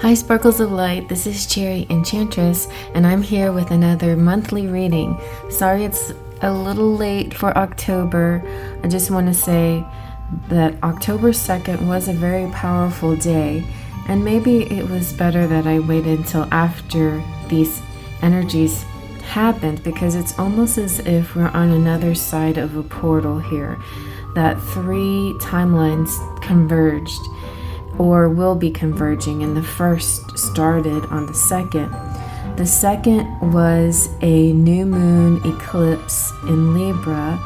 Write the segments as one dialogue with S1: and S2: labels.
S1: Hi Sparkles of Light, this is CherryEnchantress, and I'm here with another monthly reading. Sorry it's a little late for October. I just want to say that October 2nd was a very powerful day, and maybe it was better that I waited until after these energies happened, because it's almost as if we're on another side of a portal here, that 3 timelines converged or will be converging, and the first started on the 2nd. The 2nd was a new moon eclipse in Libra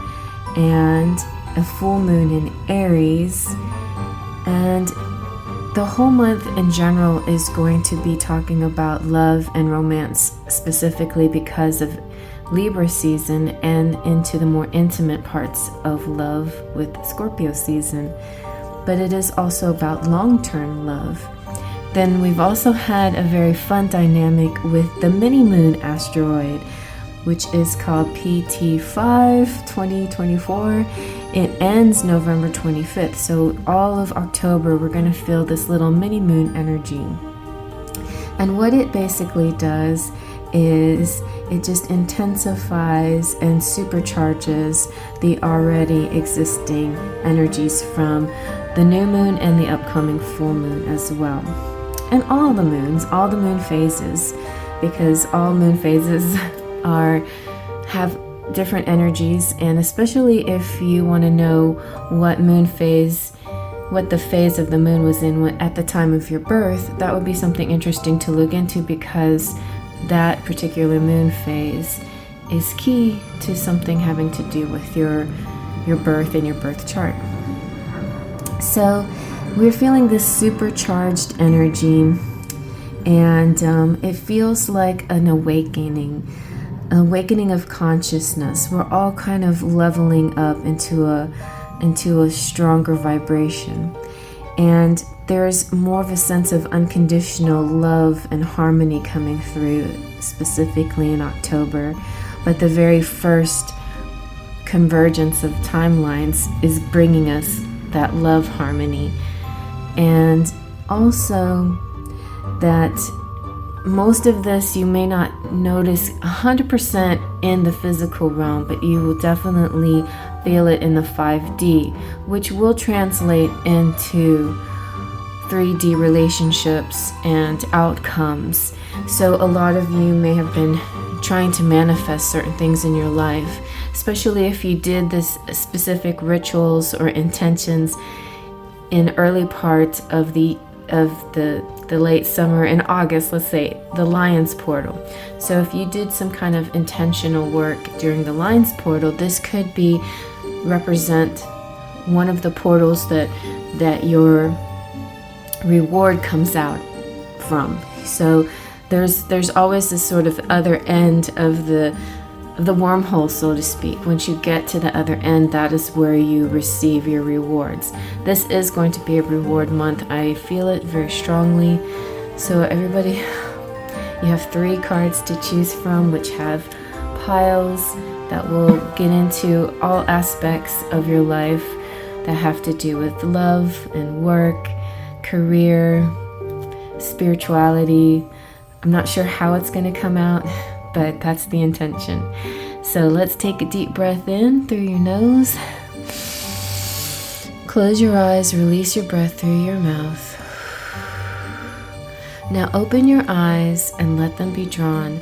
S1: and a full moon in Aries, and the whole month in general is going to be talking about love and romance, specifically because of Libra season and into the more intimate parts of love with Scorpio season. But it is also about long-term love. Then we've also had a very fun dynamic with the mini moon asteroid, which is called PT5 2024. It ends November 25th, so all of October we're going to feel this little mini moon energy. And what it basically does is it just intensifies and supercharges the already existing energies from the new moon and the upcoming full moon as well. And all the moons, all the moon phases, because all moon phases have different energies, and especially if you want to know what the phase of the moon was in at the time of your birth, that would be something interesting to look into, because that particular moon phase is key to something having to do with your birth and your birth chart. So we're feeling this supercharged energy, and it feels like an awakening of consciousness. We're all kind of leveling up into a stronger vibration, and there's more of a sense of unconditional love and harmony coming through, specifically in October. But the very first convergence of timelines is bringing us that love harmony, and also that most of this you may not notice 100% in the physical realm, but you will definitely feel it in the 5D, which will translate into 3D relationships and outcomes. So a lot of you may have been trying to manifest certain things in your life, especially if you did this specific rituals or intentions in early part of the late summer in August, let's say the Lion's portal. So if you did some kind of intentional work during the Lion's portal, this could represent one of the portals that your reward comes out from. So there's always this sort of other end of the wormhole, so to speak. Once you get to the other end, that is where you receive your rewards. This is going to be a reward month. I feel it very strongly. So everybody, you have 3 cards to choose from, which have piles that will get into all aspects of your life that have to do with love and work, career, spirituality. I'm not sure how it's going to come out, but that's the intention. So let's take a deep breath in through your nose. Close your eyes, release your breath through your mouth. Now open your eyes and let them be drawn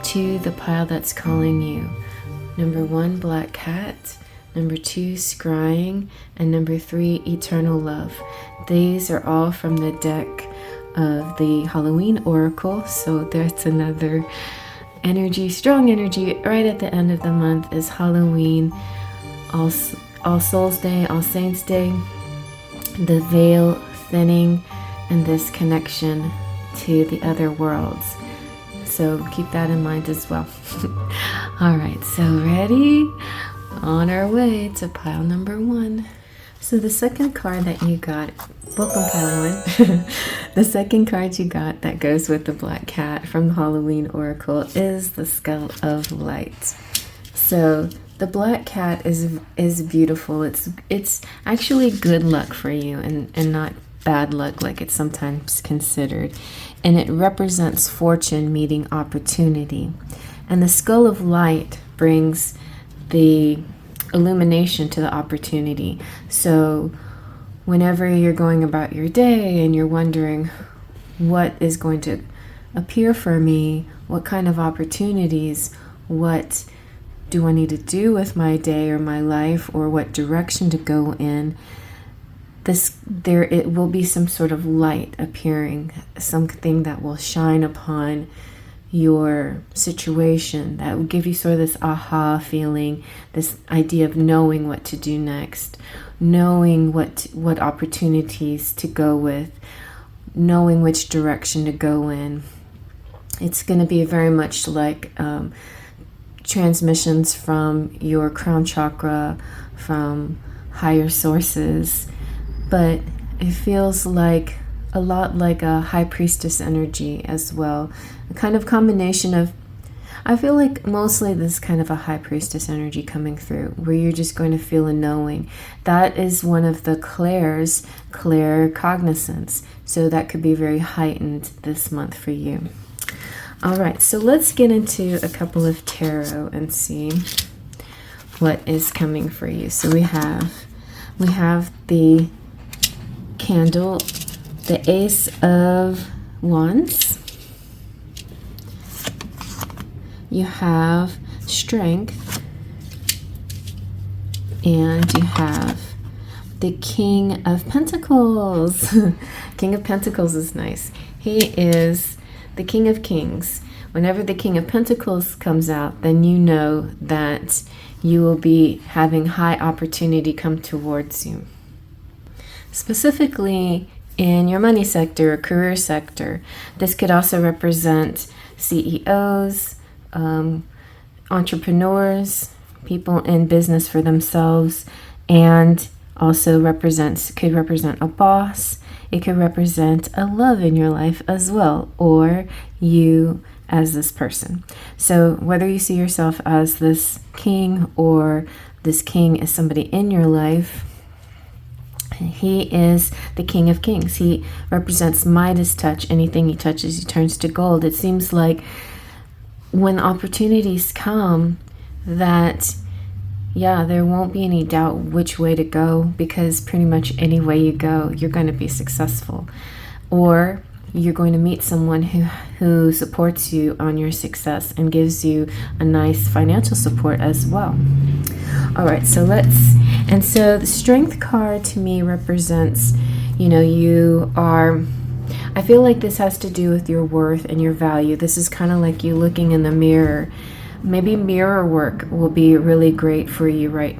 S1: to the pile that's calling you. Number 1, Black Cat. Number 2, Scrying. And number 3, Eternal Love. These are all from the deck of the Halloween Oracle. So there's another energy, strong energy. Right at the end of the month is Halloween, All Souls Day, All Saints Day, the veil thinning, and this connection to the other worlds. So keep that in mind as well. All right, so ready? On our way to pile number 1. So the second card that you got, welcome pile 1. The second card you got that goes with the Black Cat from the Halloween Oracle is the Skull of Light. So the Black Cat is beautiful. It's actually good luck for you, and not bad luck like it's sometimes considered. And it represents fortune meeting opportunity. And the skull of light brings the illumination to the opportunity. So whenever you're going about your day and you're wondering what is going to appear for me, what kind of opportunities, what do I need to do with my day or my life, or what direction to go in, it will be some sort of light appearing, something that will shine upon your situation, that will give you sort of this aha feeling, this idea of knowing what to do next, knowing what opportunities to go with, knowing which direction to go in. It's going to be very much like transmissions from your crown chakra, from higher sources, but it feels like a lot like a high priestess energy as well. A kind of combination of, I feel like mostly this kind of a high priestess energy coming through, where you're just going to feel a knowing. That is one of the clairs, claircognizance. So that could be very heightened this month for you. All right, so let's get into a couple of tarot and see what is coming for you. So we have the candle, the Ace of Wands. You have Strength, and you have the King of Pentacles. King of Pentacles is nice. He is the King of Kings. Whenever the King of Pentacles comes out, then you know that you will be having high opportunity come towards you. Specifically in your money sector or career sector, this could also represent CEOs, entrepreneurs, people in business for themselves, and also could represent a boss. It could represent a love in your life as well, or you as this person. So whether you see yourself as this king or this king is somebody in your life, he is the King of Kings. He represents Midas touch. Anything he touches, he turns to gold. It seems like when opportunities come that, yeah, there won't be any doubt which way to go, because pretty much any way you go, you're going to be successful. Or you're going to meet someone who supports you on your success and gives you a nice financial support as well. All right, so the Strength card to me represents, I feel like this has to do with your worth and your value. This is kind of like you looking in the mirror. Maybe mirror work will be really great for you right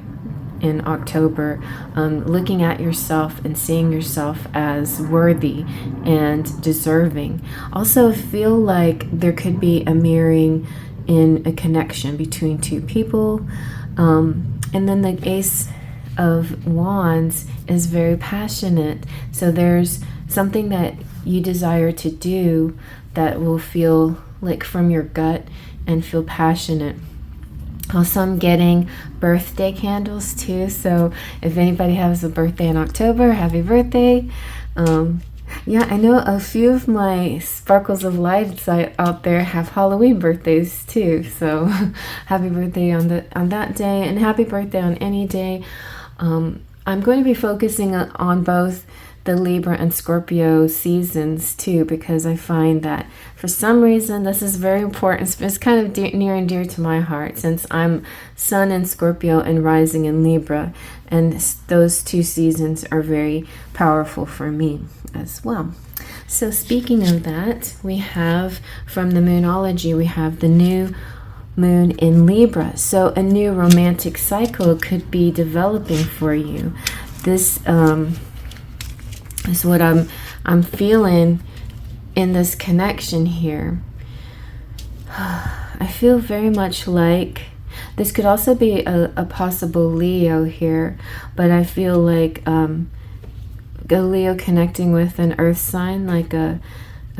S1: in October. Looking at yourself and seeing yourself as worthy and deserving. Also feel like there could be a mirroring in a connection between two people. And then the Ace of Wands is very passionate. So there's something that you desire to do that will feel like from your gut and feel passionate. Also, I'm getting birthday candles too. So if anybody has a birthday in October, happy birthday. Yeah, I know a few of my Sparkles of Light out there have Halloween birthdays too. So happy birthday on that day, and happy birthday on any day. I'm going to be focusing on both the Libra and Scorpio seasons too, because I find that for some reason this is very important. It's kind of near and dear to my heart, since I'm Sun in Scorpio and rising in Libra, and those two seasons are very powerful for me as well. So speaking of that, we have from the Moonology, we have the new moon in Libra. So a new romantic cycle could be developing for you. This is what I'm feeling in this connection here. I feel very much like this could also be a possible Leo here, but I feel like a Leo connecting with an earth sign like a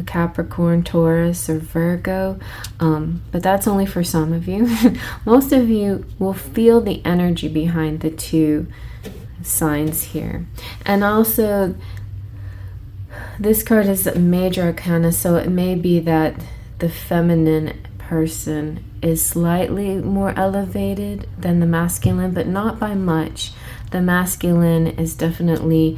S1: Capricorn, Taurus, or Virgo, but that's only for some of you. Most of you will feel the energy behind the two signs here. And also this card is a major arcana, so it may be that the feminine person is slightly more elevated than the masculine, but not by much. The masculine is definitely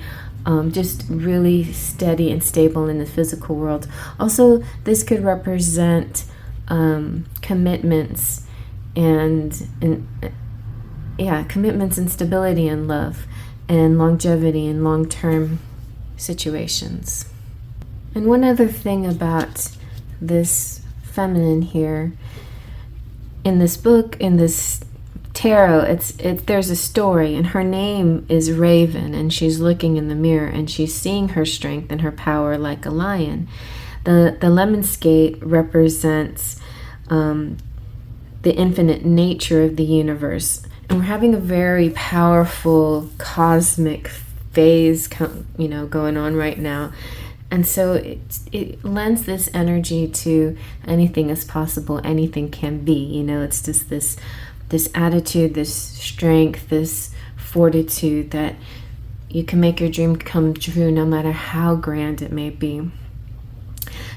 S1: just really steady and stable in the physical world. Also, this could represent commitments and commitments and stability in love and longevity and long-term situations. And one other thing about this feminine here, in this book, in this tarot, there's a story, and her name is Raven, and she's looking in the mirror and she's seeing her strength and her power like a lion. The lemon skate represents the infinite nature of the universe, and we're having a very powerful cosmic phase, going on right now. And so it lends this energy to anything is possible, anything can be. It's just this attitude, this strength, this fortitude that you can make your dream come true no matter how grand it may be.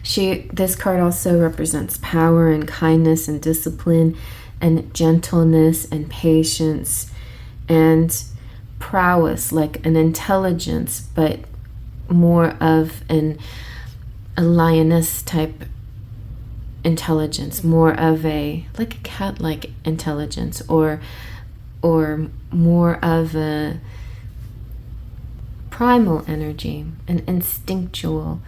S1: This card also represents power and kindness and discipline and gentleness and patience and prowess, like an intelligence, but more of a lioness type intelligence, more of like a cat-like intelligence, or more of a primal energy, an instinctual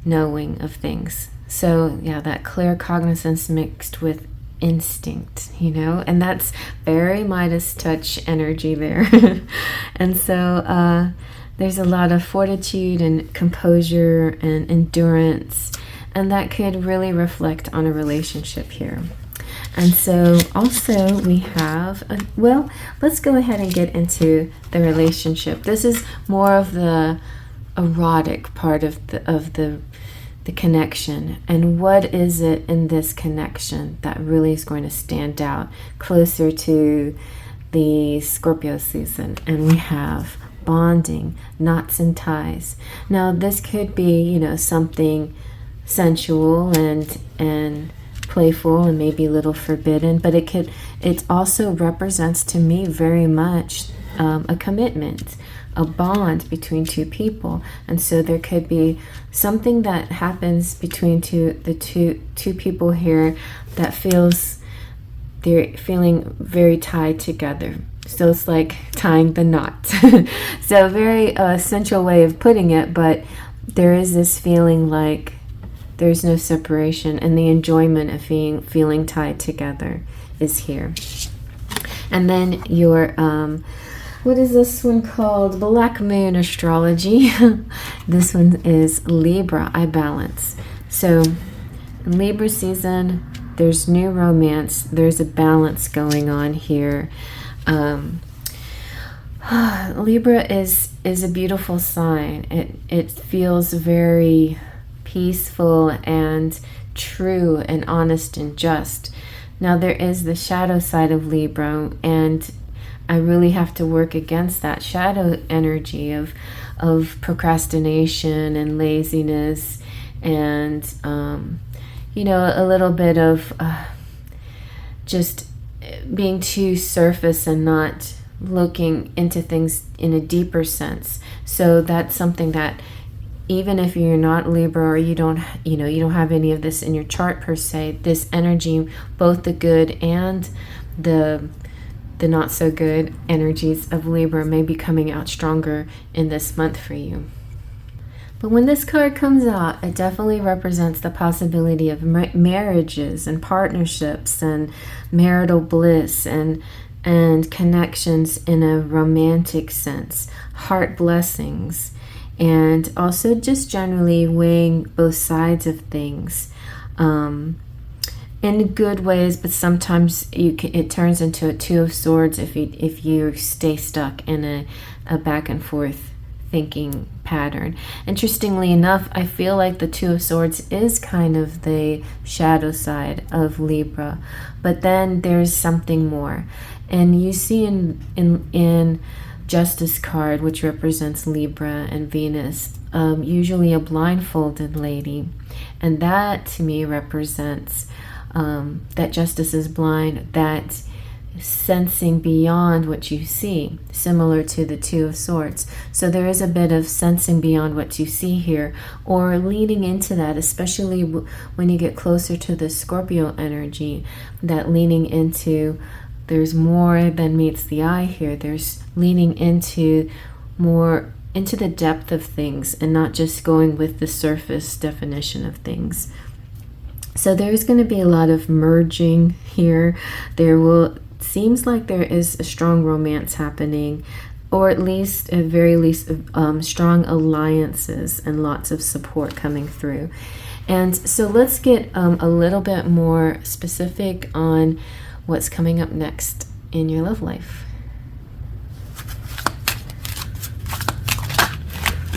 S1: knowing of things. So yeah, that clear cognizance mixed with instinct, and that's very Midas touch energy there. And so there's a lot of fortitude and composure and endurance, and that could really reflect on a relationship here. And so also we have, let's go ahead and get into the relationship. This is more of the erotic part of the connection, and what is it in this connection that really is going to stand out closer to the Scorpio season. And we have bonding, knots and ties. Now this could be something sensual and playful and maybe a little forbidden, but it also represents to me very much a commitment, a bond between two people. And so there could be something that happens between two people here that they're feeling very tied together. So it's like tying the knot. So very sensual way of putting it, but there is this feeling like there's no separation, and the enjoyment of feeling tied together is here. And then your what is this one called? Black Moon Astrology. This one is Libra, I balance. So in Libra season, there's new romance. There's a balance going on here. Libra is a beautiful sign. It feels very peaceful and true and honest and just. Now there is the shadow side of Libra, and I really have to work against that shadow energy of procrastination and laziness and a little bit of just being too surface and not looking into things in a deeper sense. So that's something that even if you're not Libra, or you don't have any of this in your chart per se, this energy, both the good and the not so good energies of Libra, may be coming out stronger in this month for you. But when this card comes out, it definitely represents the possibility of marriages and partnerships and marital bliss and connections in a romantic sense, heart blessings, and also just generally weighing both sides of things in good ways, but sometimes it turns into a Two of Swords if you stay stuck in a back and forth thinking pattern. Interestingly enough, I feel like the Two of Swords is kind of the shadow side of Libra, but then there's something more. And you see in Justice card, which represents Libra and Venus, usually a blindfolded lady. And that to me represents that justice is blind, that sensing beyond what you see, similar to the Two of Swords. So there is a bit of sensing beyond what you see here, or leaning into that, especially when you get closer to the Scorpio energy, that leaning into, there's more than meets the eye here. There's leaning into more, into the depth of things, and not just going with the surface definition of things. So there's going to be a lot of merging here. Seems like there is a strong romance happening, or at least, at very least, strong alliances and lots of support coming through. And so let's get a little bit more specific on what's coming up next in your love life.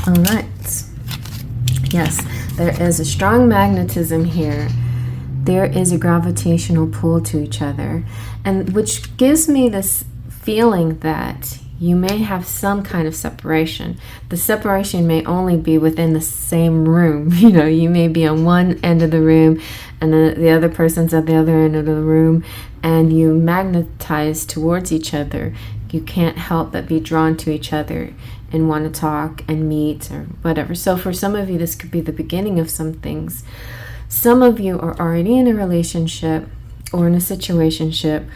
S1: All right. Yes, there is a strong magnetism here. There is a gravitational pull to each other, and which gives me this feeling that you may have some kind of separation. The separation may only be within the same room. You know, you may be on one end of the room and the other person's at the other end of the room, and you magnetize towards each other. You can't help but be drawn to each other and want to talk and meet or whatever. So for some of you, this could be the beginning of some things. Some of you are already in a relationship or in a situationship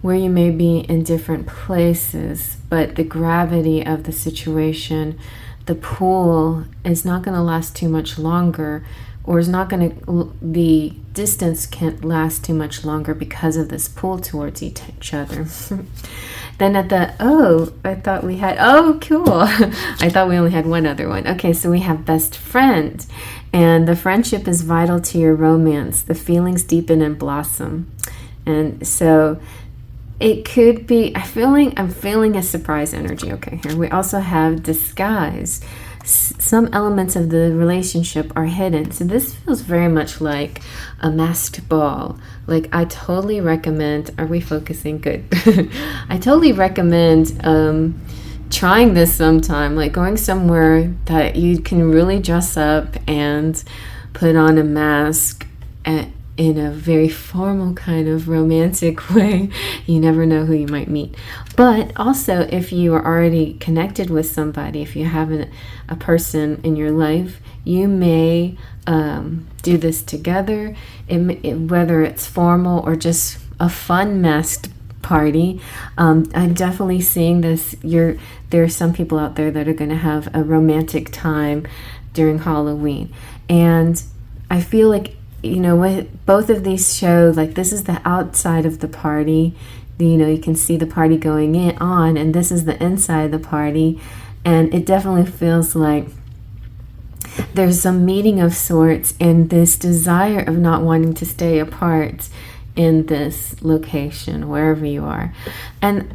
S1: where you may be in different places, but the gravity of the situation, the pull, is not going to last too much longer, or is not going to, the distance can't last too much longer because of this pull towards each other. Then at the, I thought we had, cool. I thought we only had one other one. Okay, so we have best friend. And the friendship is vital to your romance. The feelings deepen and blossom. And so it could be, I'm feeling a surprise energy. Okay, here we also have disguise. Some elements of the relationship are hidden. So this feels very much like a masked ball. Like, I totally recommend, are we focusing? Good. I totally recommend trying this sometime, like going somewhere that you can really dress up and put on a mask in a very formal kind of romantic way. You never know who you might meet. But also, if you are already connected with somebody, if you have a person in your life, you may do this together, whether it's formal or just a fun masked party. I'm definitely seeing this. There are some people out there that are going to have a romantic time during Halloween, and I feel like, you know, what both of these show, like, this is the outside of the party. You know, you can see the party going on, and this is the inside of the party, and it definitely feels like there's some meeting of sorts, and this desire of not wanting to stay apart in this location, wherever you are. And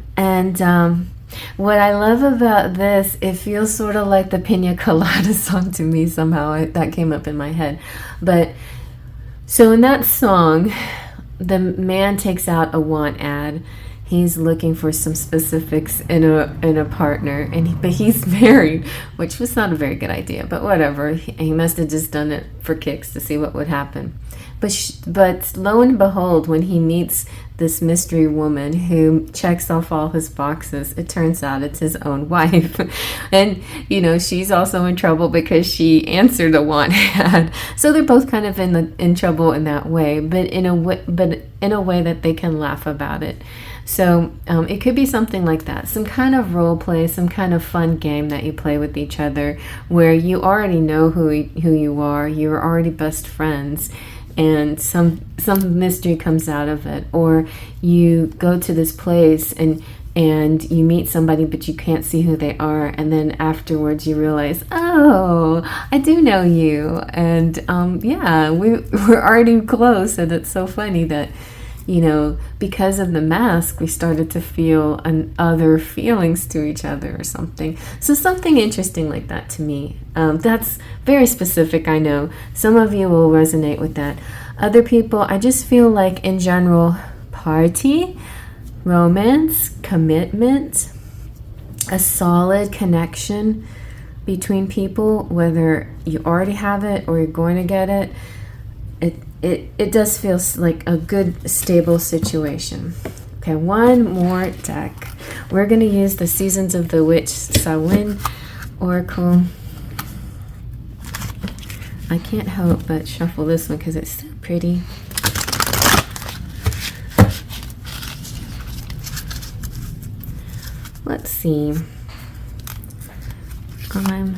S1: what I love about this, it feels sort of like the Pina Colada song to me somehow. That came up in my head. But so in that song, the man takes out a want ad. He's looking for some specifics in a partner, but he's married, which was not a very good idea, but whatever. He must have just done it for kicks to see what would happen. But lo and behold, when he meets this mystery woman who checks off all his boxes, it turns out it's his own wife. And, you know, she's also in trouble because she answered a want ad. So they're both kind of in trouble in that way, but in a way that they can laugh about it. So it could be something like that, some kind of role play, some kind of fun game that you play with each other, where you already know who you are, you're already best friends, and some mystery comes out of it. Or you go to this place and you meet somebody, but you can't see who they are, and then afterwards you realize, oh, I do know you, and yeah, we're already close. And it's so funny that, you know, because of the mask, we started to feel other feelings to each other or something. So something interesting like that to me. That's very specific, I know. Some of you will resonate with that. Other people, I just feel like in general, party, romance, commitment, a solid connection, between people, whether you already have it or you're going to get it, it does feel like a good, stable situation. Okay, one more deck. We're going to use the Seasons of the Witch Samhain Oracle. I can't help but shuffle this one because it's so pretty. Let's see. I'm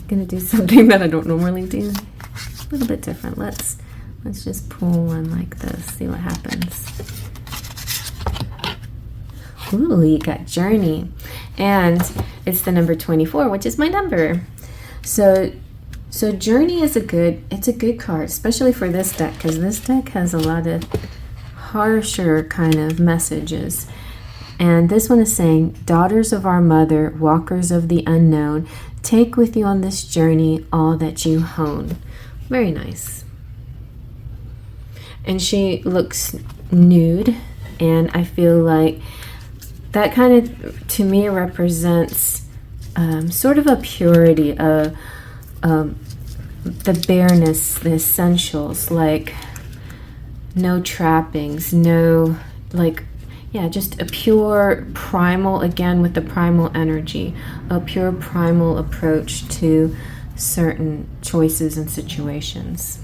S1: going to do something that I don't normally do. A little bit different. Let's just pull one like this, see what happens. Ooh, you got Journey, and it's the number 24, which is my number. So Journey is a good card, especially for this deck, because this deck has a lot of harsher kind of messages. And this one is saying, daughters of our mother, walkers of the unknown, take with you on this journey all that you hone. Very nice. And she looks nude, and I feel like that kind of, to me, represents sort of a purity, the bareness, the essentials, like no trappings, no, like, yeah, just a pure primal, again with the primal energy, a pure primal approach to certain choices and situations.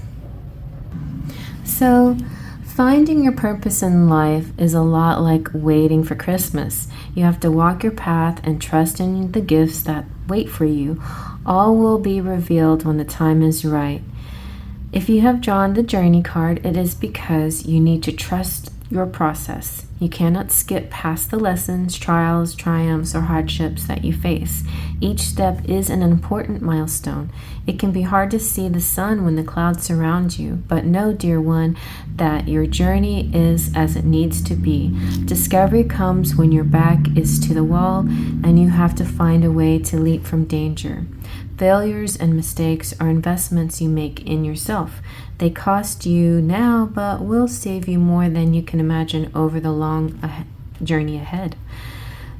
S1: So finding your purpose in life is a lot like waiting for Christmas. You have to walk your path and trust in the gifts that wait for you. All will be revealed when the time is right. If you have drawn the Journey card, it is because you need to trust your process. You cannot skip past the lessons, trials, triumphs, or hardships that you face. Each step is an important milestone. It can be hard to see the sun when the clouds surround you, but know, dear one, that your journey is as it needs to be. Discovery comes when your back is to the wall and you have to find a way to leap from danger. Failures and mistakes are investments you make in yourself. They cost you now, but will save you more than you can imagine over the long journey ahead.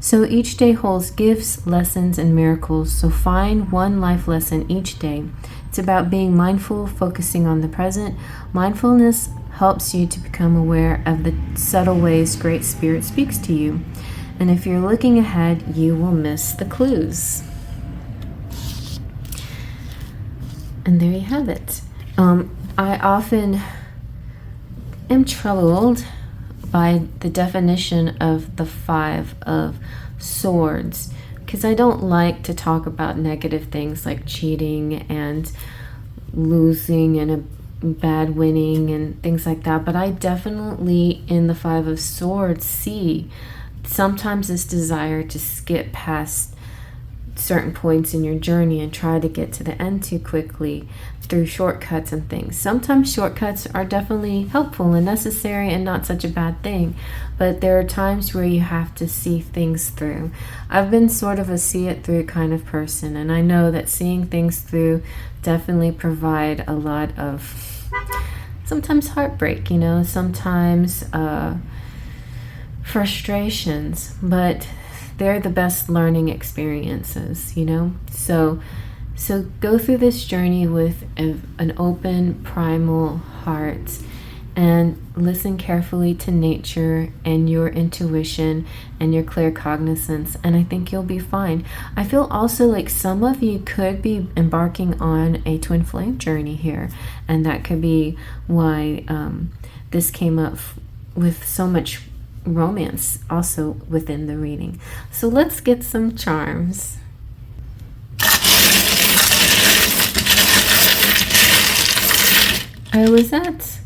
S1: So each day holds gifts, lessons, and miracles, so find one life lesson each day. It's about being mindful, focusing on the present. Mindfulness helps you to become aware of the subtle ways Great Spirit speaks to you. And if you're looking ahead, you will miss the clues. And there you have it. I often am troubled by the definition of the Five of Swords, because I don't like to talk about negative things like cheating and losing and a bad winning and things like that. But I definitely, in the Five of Swords, see sometimes this desire to skip past certain points in your journey and try to get to the end too quickly through shortcuts and things. Sometimes shortcuts are definitely helpful and necessary and not such a bad thing, but there are times where you have to see things through. I've been sort of a see it through kind of person, and I know that seeing things through definitely provide a lot of sometimes heartbreak, sometimes frustrations, but they're the best learning experiences, So go through this journey with an open, primal heart and listen carefully to nature and your intuition and your clear cognizance, and I think you'll be fine. I feel also like some of you could be embarking on a twin flame journey here, and that could be why this came up with so much romance also within the reading. So let's get some charms. I was at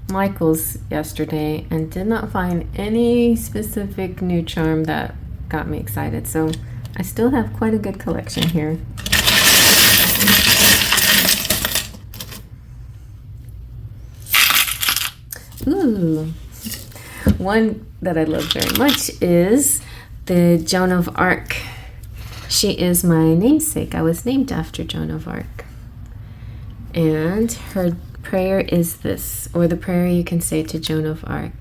S1: Michael's yesterday and did not find any specific new charm that got me excited, so I still have quite a good collection here. Ooh, one that I love very much is the Joan of Arc. She is my namesake. I was named after Joan of Arc. And her prayer is this, or the prayer you can say to Joan of Arc.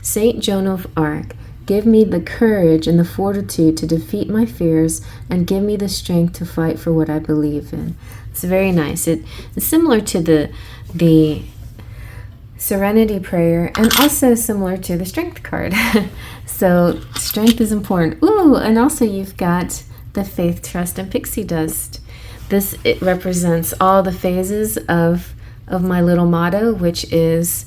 S1: Saint Joan of Arc, Give me the courage and the fortitude to defeat my fears, and give me the strength to fight for what I believe in. It's very nice. It's similar to the Serenity prayer, and also similar to the Strength card. So strength is important. Ooh, and also you've got the Faith, Trust, and Pixie Dust. It represents all the phases of my little motto, which is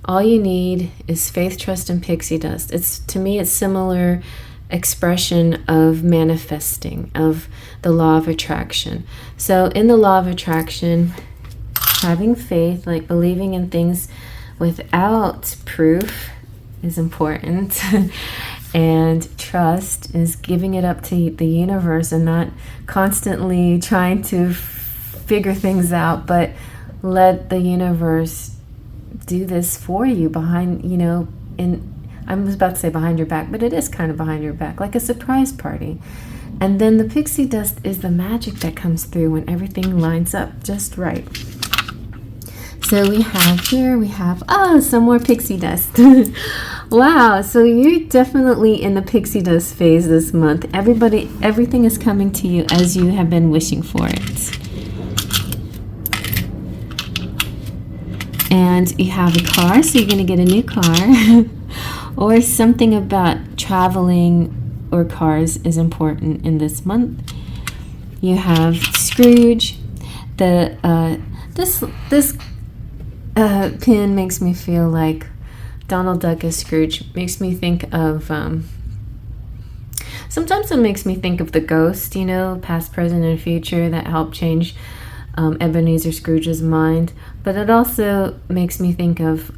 S1: all you need is faith, trust, and pixie dust. To me, it's similar expression of manifesting, of the law of attraction. So in the law of attraction, having faith, like believing in things without proof, is important. And trust is giving it up to the universe and not constantly trying to figure things out, but let the universe do this for you behind, I was about to say behind your back, but it is kind of behind your back, like a surprise party. And then the pixie dust is the magic that comes through when everything lines up just right. So we have some more pixie dust. Wow, so you're definitely in the pixie dust phase this month. Everything is coming to you as you have been wishing for it. And you have a car, so you're going to get a new car. Or something about traveling or cars is important in this month. You have Scrooge. This pin makes me feel like Donald Duck as Scrooge. Makes me think of sometimes it makes me think of the ghost, past, present, and future, that helped change Ebenezer Scrooge's mind. But it also makes me think of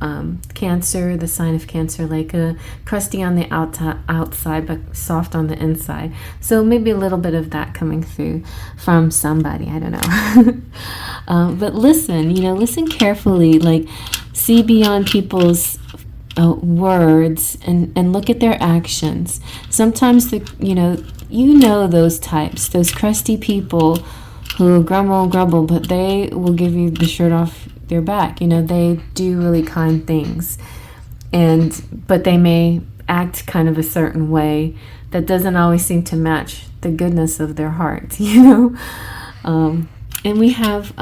S1: Cancer, the sign of Cancer, like a crusty on the outside but soft on the inside. So maybe a little bit of that coming through from somebody, I don't know. But listen carefully, like see beyond people's words and look at their actions. Sometimes those types, those crusty people who grumble, but they will give you the shirt off their back. They do really kind things, but they may act kind of a certain way that doesn't always seem to match the goodness of their heart. And we have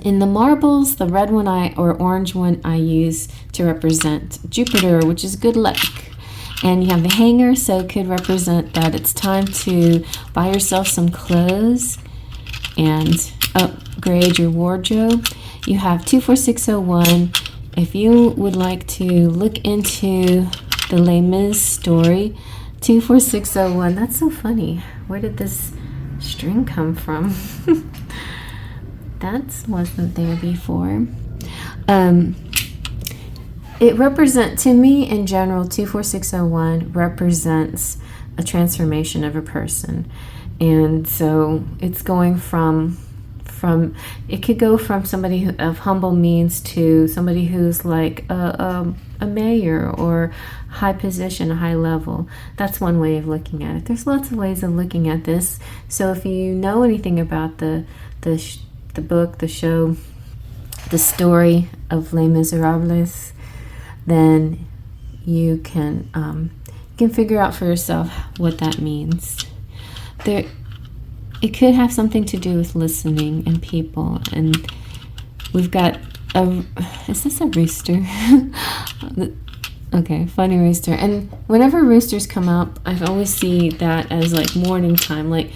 S1: in the marbles, the red one or orange one I use to represent Jupiter, which is good luck. And you have the hanger, so it could represent that it's time to buy yourself some clothes and upgrade your wardrobe. You have 24601. If you would like to look into the Les Mis story, 24601. That's so funny. Where did this string come from? That wasn't there before. It represents, to me in general, 24601 represents a transformation of a person. And so it's going from it could go from somebody of humble means to somebody who's like a mayor or high position, a high level. That's one way of looking at it. There's lots of ways of looking at this. So if you know anything about the book, the show, the story of Les Miserables, then you can figure out for yourself what that means. It could have something to do with listening and people. And we've got is this a rooster? Okay, funny rooster. And whenever roosters come up, I always see that as like morning time. Like,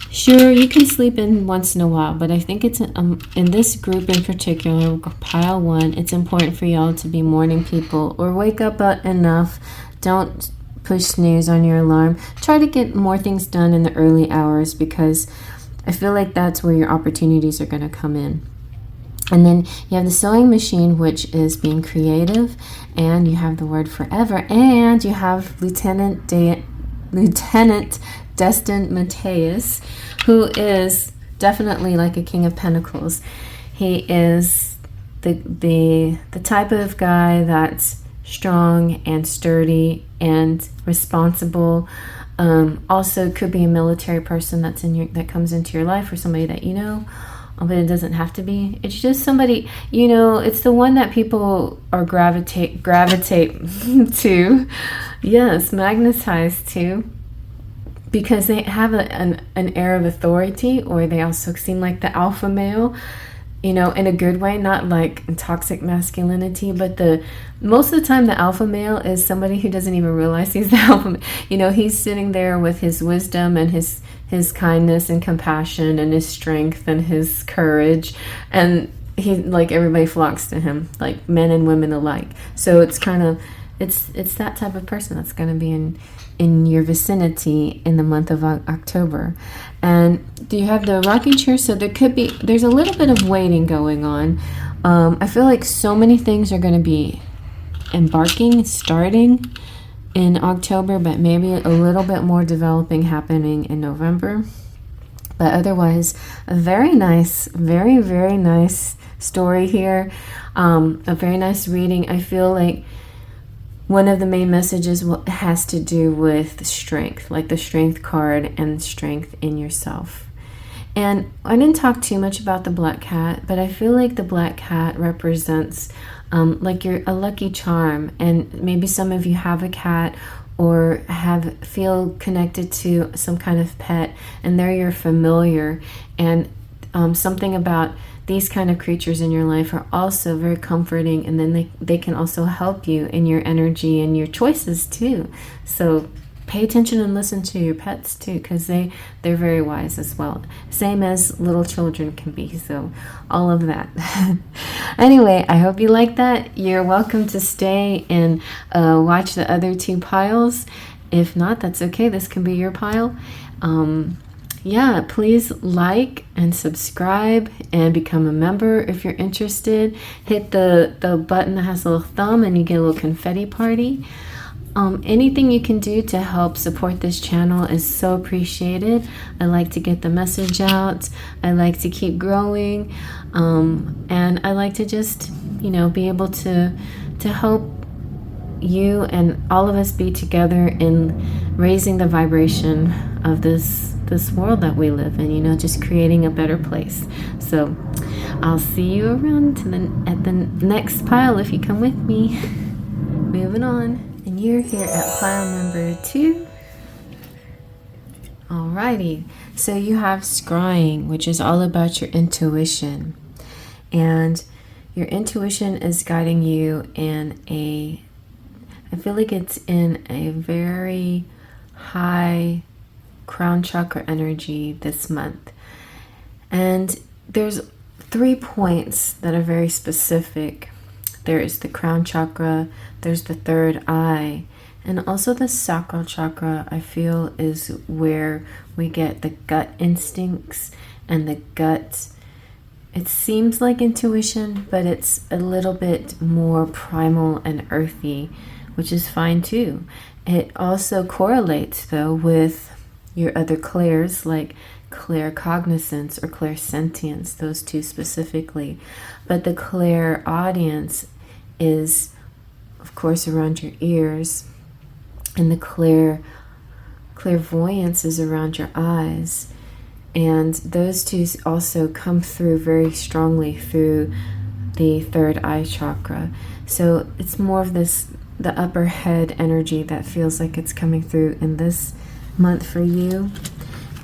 S1: sure, you can sleep in once in a while, but I think it's in this group in particular, pile 1, it's important for y'all to be morning people, or wake up enough. Don't push snooze on your alarm. Try to get more things done in the early hours, because I feel like that's where your opportunities are going to come in. And then you have the sewing machine, which is being creative, and you have the word forever, and you have Lieutenant Destin Mateus, who is definitely like a king of pentacles. He is the type of guy that's strong and sturdy and responsible. Also could be a military person that comes into your life, or somebody that you know. but it doesn't have to be. It's just somebody, you know, it's the one that people are gravitate to. Yes, magnetized to, because they have an air of authority, or they also seem like the alpha male, you know, in a good way, not like toxic masculinity, but most of the time the alpha male is somebody who doesn't even realize he's the alpha male. You know, he's sitting there with his wisdom and his kindness and compassion and his strength and his courage, and he, like, everybody flocks to him, like men and women alike. So it's kind of, it's that type of person that's going to be in your vicinity in the month of October. And do you have the rocking chair? So there's a little bit of waiting going on. I feel like so many things are going to be starting in October, but maybe a little bit more developing happening in November. But otherwise, a very nice, very, very nice story here. A very nice reading. I feel like one of the main messages has to do with strength, like the strength card and strength in yourself. And I didn't talk too much about the black cat, but I feel like the black cat represents like you're a lucky charm. And maybe some of you have a cat or feel connected to some kind of pet, and they're your familiar. And something about these kind of creatures in your life are also very comforting, and then they can also help you in your energy and your choices too. So pay attention and listen to your pets too, because they're very wise as well, same as little children can be. So all of that. Anyway, I hope you like that. You're welcome to stay and watch the other two piles. If not, that's okay. This can be your pile. Yeah, please like and subscribe and become a member if you're interested. Hit the button that has a little thumb and you get a little confetti party. Anything you can do to help support this channel is so appreciated. I like to get the message out. I like to keep growing. And I like to just, you know, be able to help you and all of us be together in raising the vibration of this world that we live in, you know, just creating a better place. So I'll see you around at the next pile if you come with me. Moving on. And you're here at pile number 2. Alrighty. So you have Scrying, which is all about your intuition. And your intuition is guiding you I feel like it's in a very high crown chakra energy this month. And there's 3 points that are very specific. There is the crown chakra, there's the third eye, and also the sacral chakra, I feel, is where we get the gut instincts and the gut. It seems like intuition, but it's a little bit more primal and earthy, which is fine too. It also correlates though with your other clairs, like claircognizance or clairsentience, those two specifically. But the clairaudience is, of course, around your ears, and the clairvoyance is around your eyes. And those two also come through very strongly through the third eye chakra. So it's more of the upper head energy that feels like it's coming through in this month for you.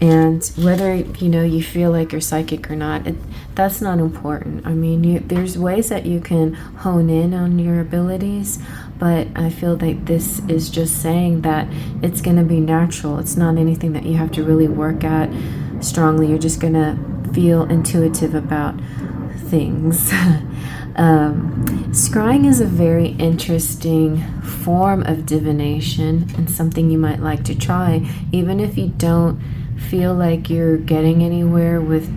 S1: And whether you feel like you're psychic or not, that's not important. I mean, there's ways that you can hone in on your abilities, but I feel like this is just saying that it's going to be natural. It's not anything that you have to really work at strongly. You're just going to feel intuitive about things. Scrying is a very interesting form of divination and something you might like to try, even if you don't feel like you're getting anywhere with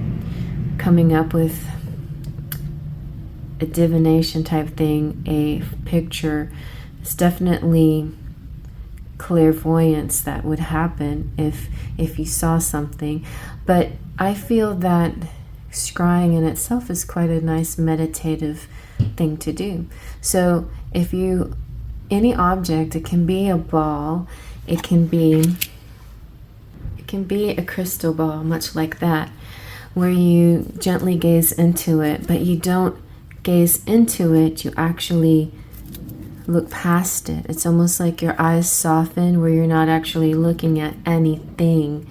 S1: coming up with a divination type thing, a picture. It's definitely clairvoyance that would happen if you saw something. But I feel that scrying in itself is quite a nice meditative thing to do. So if any object, it can be a ball, it can be a crystal ball, much like that. where you gently gaze into it, but you don't gaze into it, you actually look past it. It's almost like your eyes soften where you're not actually looking at anything.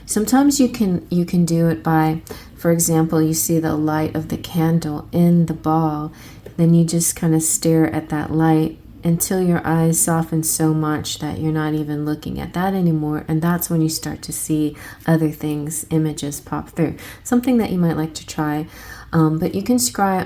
S1: Sometimes you can do it by, for example, you see the light of the candle in the ball, then you just kind of stare at that light until your eyes soften so much that you're not even looking at that anymore, and that's when you start to see other things, images pop through. Something that you might like to try. But you can scry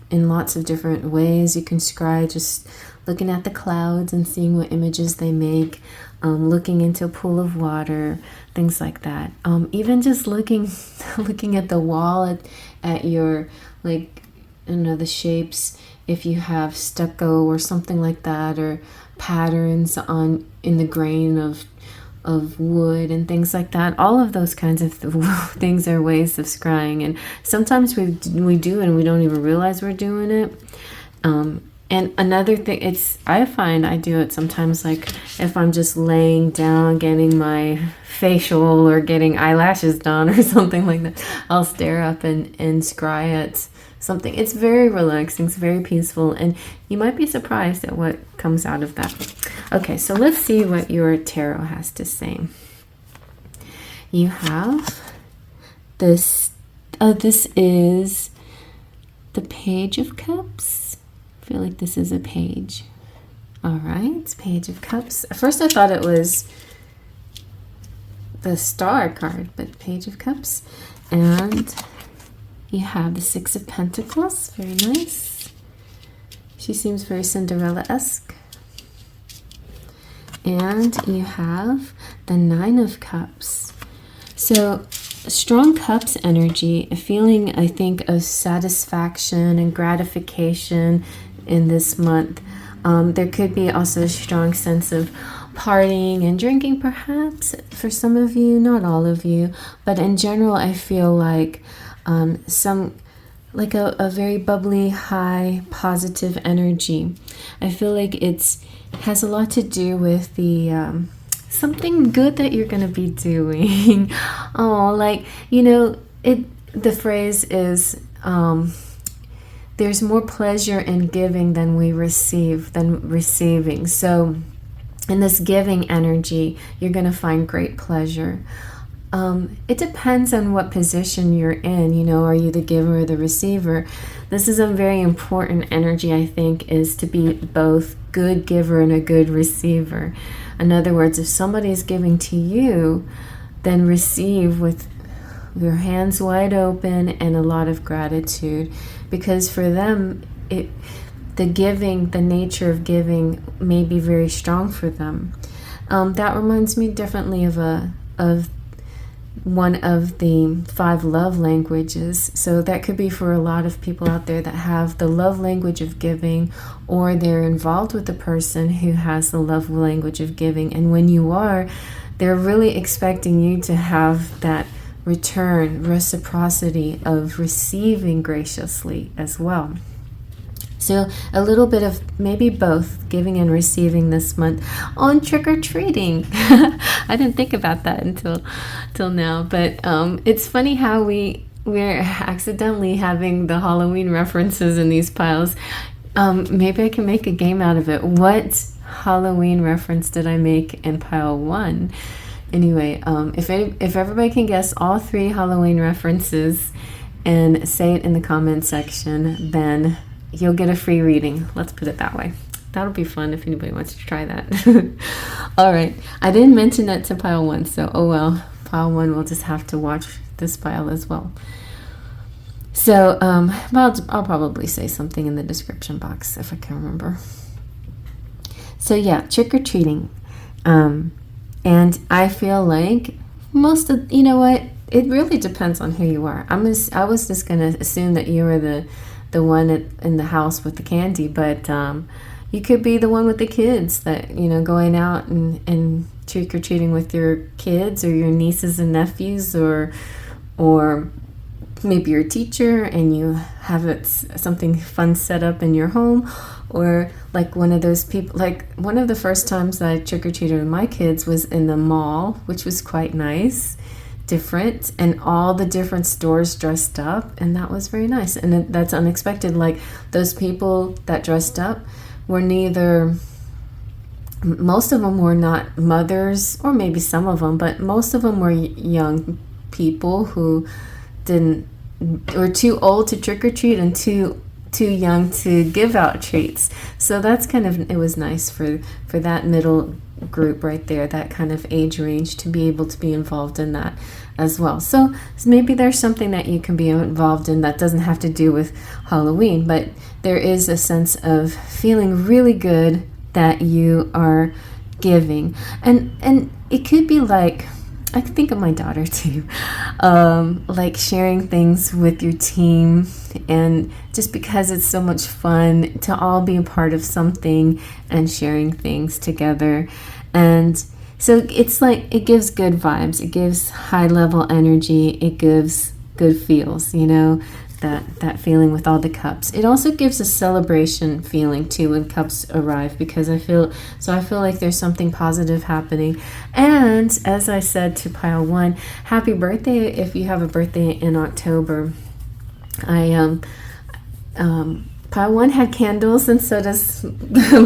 S1: in lots of different ways. You can scry just looking at the clouds and seeing what images they make, looking into a pool of water, things like that. Even just looking at the wall, at your, like, I don't know, the shapes, if you have stucco or something like that, or patterns in the grain of wood and things like that. All of those kinds of things are ways of scrying, and sometimes we do and we don't even realize we're doing it. And another thing, I find I do it sometimes, like if I'm just laying down getting my facial or getting eyelashes done or something like that, I'll stare up and scry at something. It's very relaxing, it's very peaceful, and you might be surprised at what comes out of that. Okay, so let's see what your tarot has to say. You have this, this is the Page of Cups. I feel like this is a page. All right, Page of Cups. At first I thought it was the Star card, but Page of Cups. And you have the Six of Pentacles, very nice. She seems very Cinderella-esque. And you have the Nine of Cups. So strong cups energy, a feeling, I think, of satisfaction and gratification in this month. There could be also a strong sense of partying and drinking, perhaps, for some of you, not all of you. But in general, I feel like a very bubbly, high, positive energy. I feel like it has a lot to do with the something good that you're going to be doing. Oh, like, you know, the phrase is, there's more pleasure in giving than receiving. So in this giving energy, you're going to find great pleasure. It depends on what position you're in. You know, are you the giver or the receiver? This is a very important energy, I think, is to be both good giver and a good receiver. In other words, if somebody is giving to you, then receive with your hands wide open and a lot of gratitude, because for them, the nature of giving may be very strong for them. That reminds me differently of one of the 5 love languages. So that could be for a lot of people out there that have the love language of giving, or they're involved with a person who has the love language of giving. And when you are, they're really expecting you to have that reciprocity of receiving graciously as well. So a little bit of maybe both giving and receiving this month on trick-or-treating. I didn't think about that until now, but it's funny how we're accidentally having the Halloween references in these piles. Maybe I can make a game out of it. What Halloween reference did I make in pile 1? Anyway, if everybody can guess all 3 Halloween references and say it in the comment section, then you'll get a free reading. Let's put it that way. That'll be fun if anybody wants to try that. All right. I didn't mention that to pile 1, so oh well. Pile 1 will just have to watch this pile as well. So I'll probably say something in the description box if I can remember. So yeah, trick-or-treating. And I feel like you know what? It really depends on who you are. I was just going to assume that you were the one in the house with the candy, but you could be the one with the kids that, you know, going out and trick-or-treating with your kids or your nieces and nephews, or maybe your teacher and you have something fun set up in your home, or like one of those people, like one of the first times that I trick-or-treated with my kids was in the mall, which was quite nice different, and all the different stores dressed up, and that was very nice. And that's unexpected. Like, those people that dressed up were neither, most of them were not mothers, or maybe some of them, but most of them were young people who were too old to trick or treat and too young to give out treats. So that's it was nice for that middle group right there, that kind of age range, to be able to be involved in that as well. So maybe there's something that you can be involved in that doesn't have to do with Halloween, but there is a sense of feeling really good that you are giving. And it could be like, I think of my daughter too, like sharing things with your team, and just because it's so much fun to all be a part of something and sharing things together. And so it's like, it gives good vibes, it gives high level energy, it gives good feels, that feeling with all the cups. It also gives a celebration feeling too when cups arrive, because I feel like there's something positive happening. And as I said to pile one, happy birthday if you have a birthday in October. Pile one had candles, and so does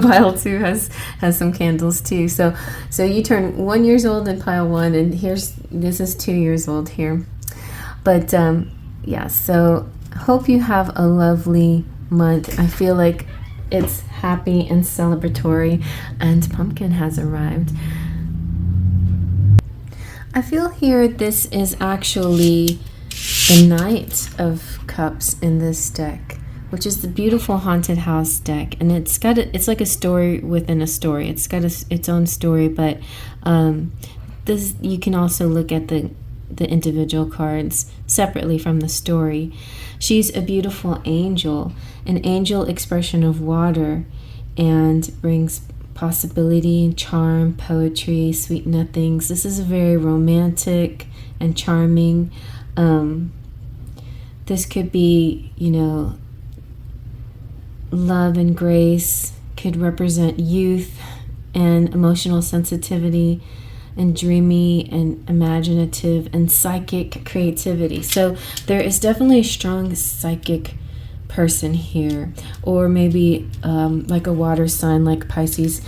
S1: pile two has some candles too. So you turn 1 year old in pile one, and this is 2 years old here. But yeah, so hope you have a lovely month. I feel like it's happy and celebratory, and pumpkin has arrived. I feel here this is actually the Knight of Cups in this deck, which is the beautiful Haunted House deck, and it's like a story within a story. It's got its own story, but this, you can also look at the individual cards separately from the story. She's a beautiful angel, an angel expression of water, and brings possibility, charm, poetry, sweet nothings. This is very romantic and charming. This could be, love and grace, could represent youth and emotional sensitivity, and dreamy and imaginative and psychic creativity. So there is definitely a strong psychic person here, or maybe like a water sign like Pisces,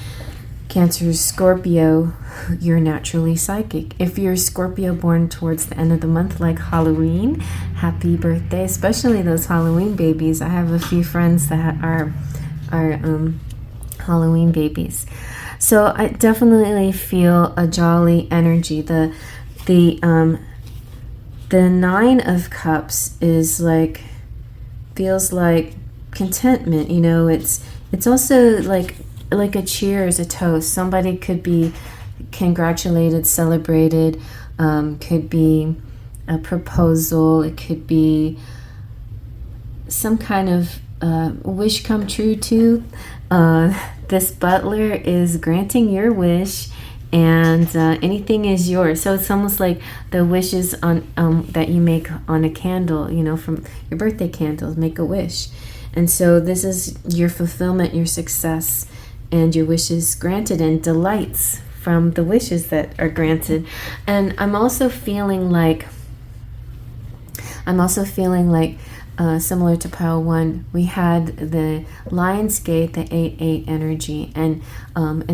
S1: Cancer, Scorpio. You're naturally psychic. If you're Scorpio born towards the end of the month, like Halloween, happy birthday, especially those Halloween babies. I have a few friends that are Halloween babies. So I definitely feel a jolly energy. The Nine of Cups is feels like contentment. It's also like a cheers, a toast. Somebody could be congratulated, celebrated. Could be a proposal. It could be some kind of wish come true too. This butler is granting your wish, and anything is yours. So it's almost like the wishes on that you make on a candle, from your birthday candles, make a wish. And so this is your fulfillment, your success, and your wishes granted, and delights from the wishes that are granted. And I'm also feeling like similar to pile one, we had the Lionsgate, the 8-8 energy, and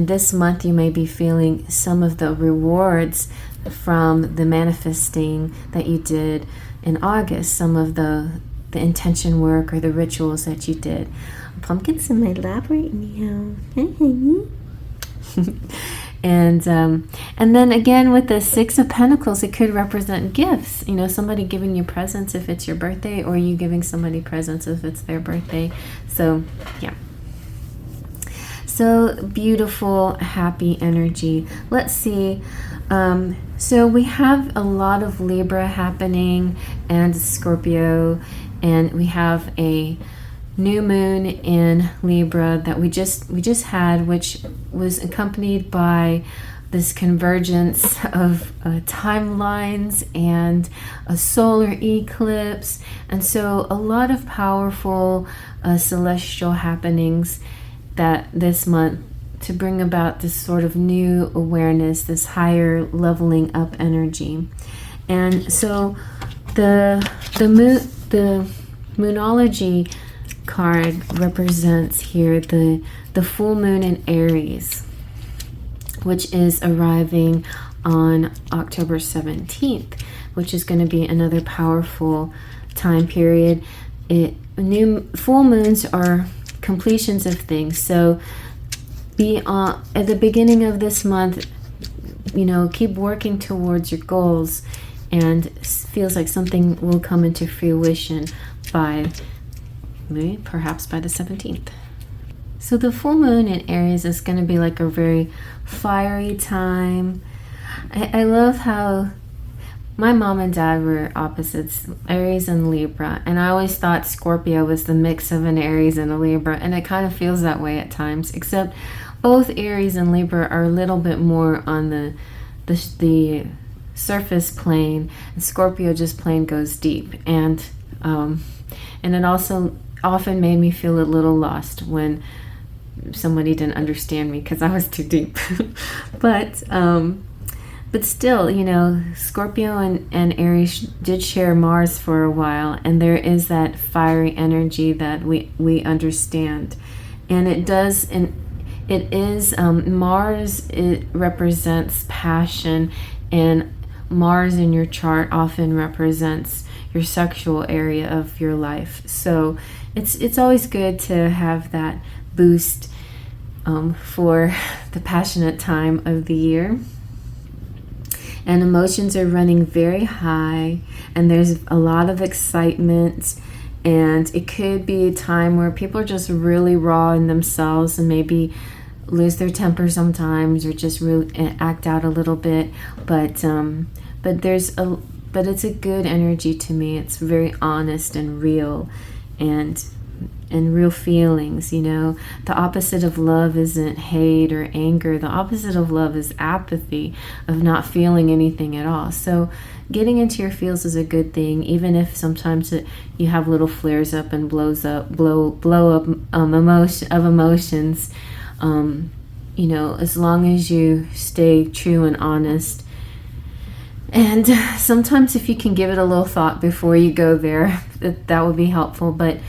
S1: this month you may be feeling some of the rewards from the manifesting that you did in August, some of the intention work or the rituals that you did. Pumpkin's in my lap right now. And then again with the Six of Pentacles, it could represent gifts. Somebody giving you presents if it's your birthday, or you giving somebody presents if it's their birthday. So yeah. So beautiful, happy energy. Let's see. So we have a lot of Libra happening, and Scorpio, and we have a new moon in Libra that we just had, which was accompanied by this convergence of timelines and a solar eclipse, and so a lot of powerful celestial happenings that this month to bring about this sort of new awareness, this higher leveling up energy. And so the Moonology card represents here the full moon in Aries, which is arriving on October 17th, which is going to be another powerful time period. Full moons are completions of things. So at the beginning of this month, keep working towards your goals, and feels like something will come into fruition perhaps by the 17th. So the full moon in Aries is going to be like a very fiery time. I love how my mom and dad were opposites, Aries and Libra, and I always thought Scorpio was the mix of an Aries and a Libra, and it kind of feels that way at times, except both Aries and Libra are a little bit more on the surface plane, and Scorpio just plain goes deep, and it also often made me feel a little lost when somebody didn't understand me because I was too deep. But still, Scorpio and Aries did share Mars for a while, and there is that fiery energy that we understand, and it does, and it is Mars. It represents passion, and Mars in your chart often represents your sexual area of your life. So it's always good to have that boost for the passionate time of the year. And emotions are running very high, and there's a lot of excitement, and it could be a time where people are just really raw in themselves and maybe lose their temper sometimes, or just really act out a little bit, but it's a good energy to me. It's very honest and real, and real feelings. The opposite of love isn't hate or anger. The opposite of love is apathy, of not feeling anything at all. So getting into your feels is a good thing, even if sometimes you have little flares up and blow up emotions. As long as you stay true and honest. And sometimes if you can give it a little thought before you go there, that would be helpful. But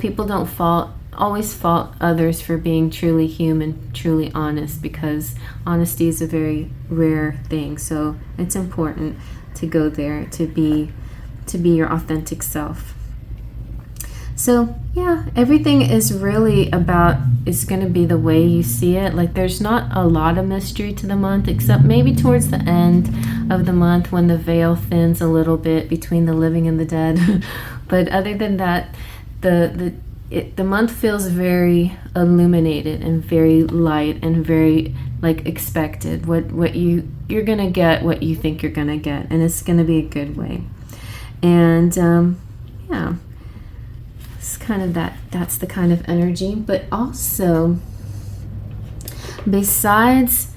S1: people don't always fault others for being truly human, truly honest, because honesty is a very rare thing. So it's important to go there, to be your authentic self. So yeah, everything is really it's going to be the way you see it. Like, there's not a lot of mystery to the month, except maybe towards the end of the month when the veil thins a little bit between the living and the dead. But other than that, the month feels very illuminated and very light and very expected. What you're gonna get what you think you're gonna get, and it's gonna be a good way. And yeah, it's kind of that's the kind of energy. But also, besides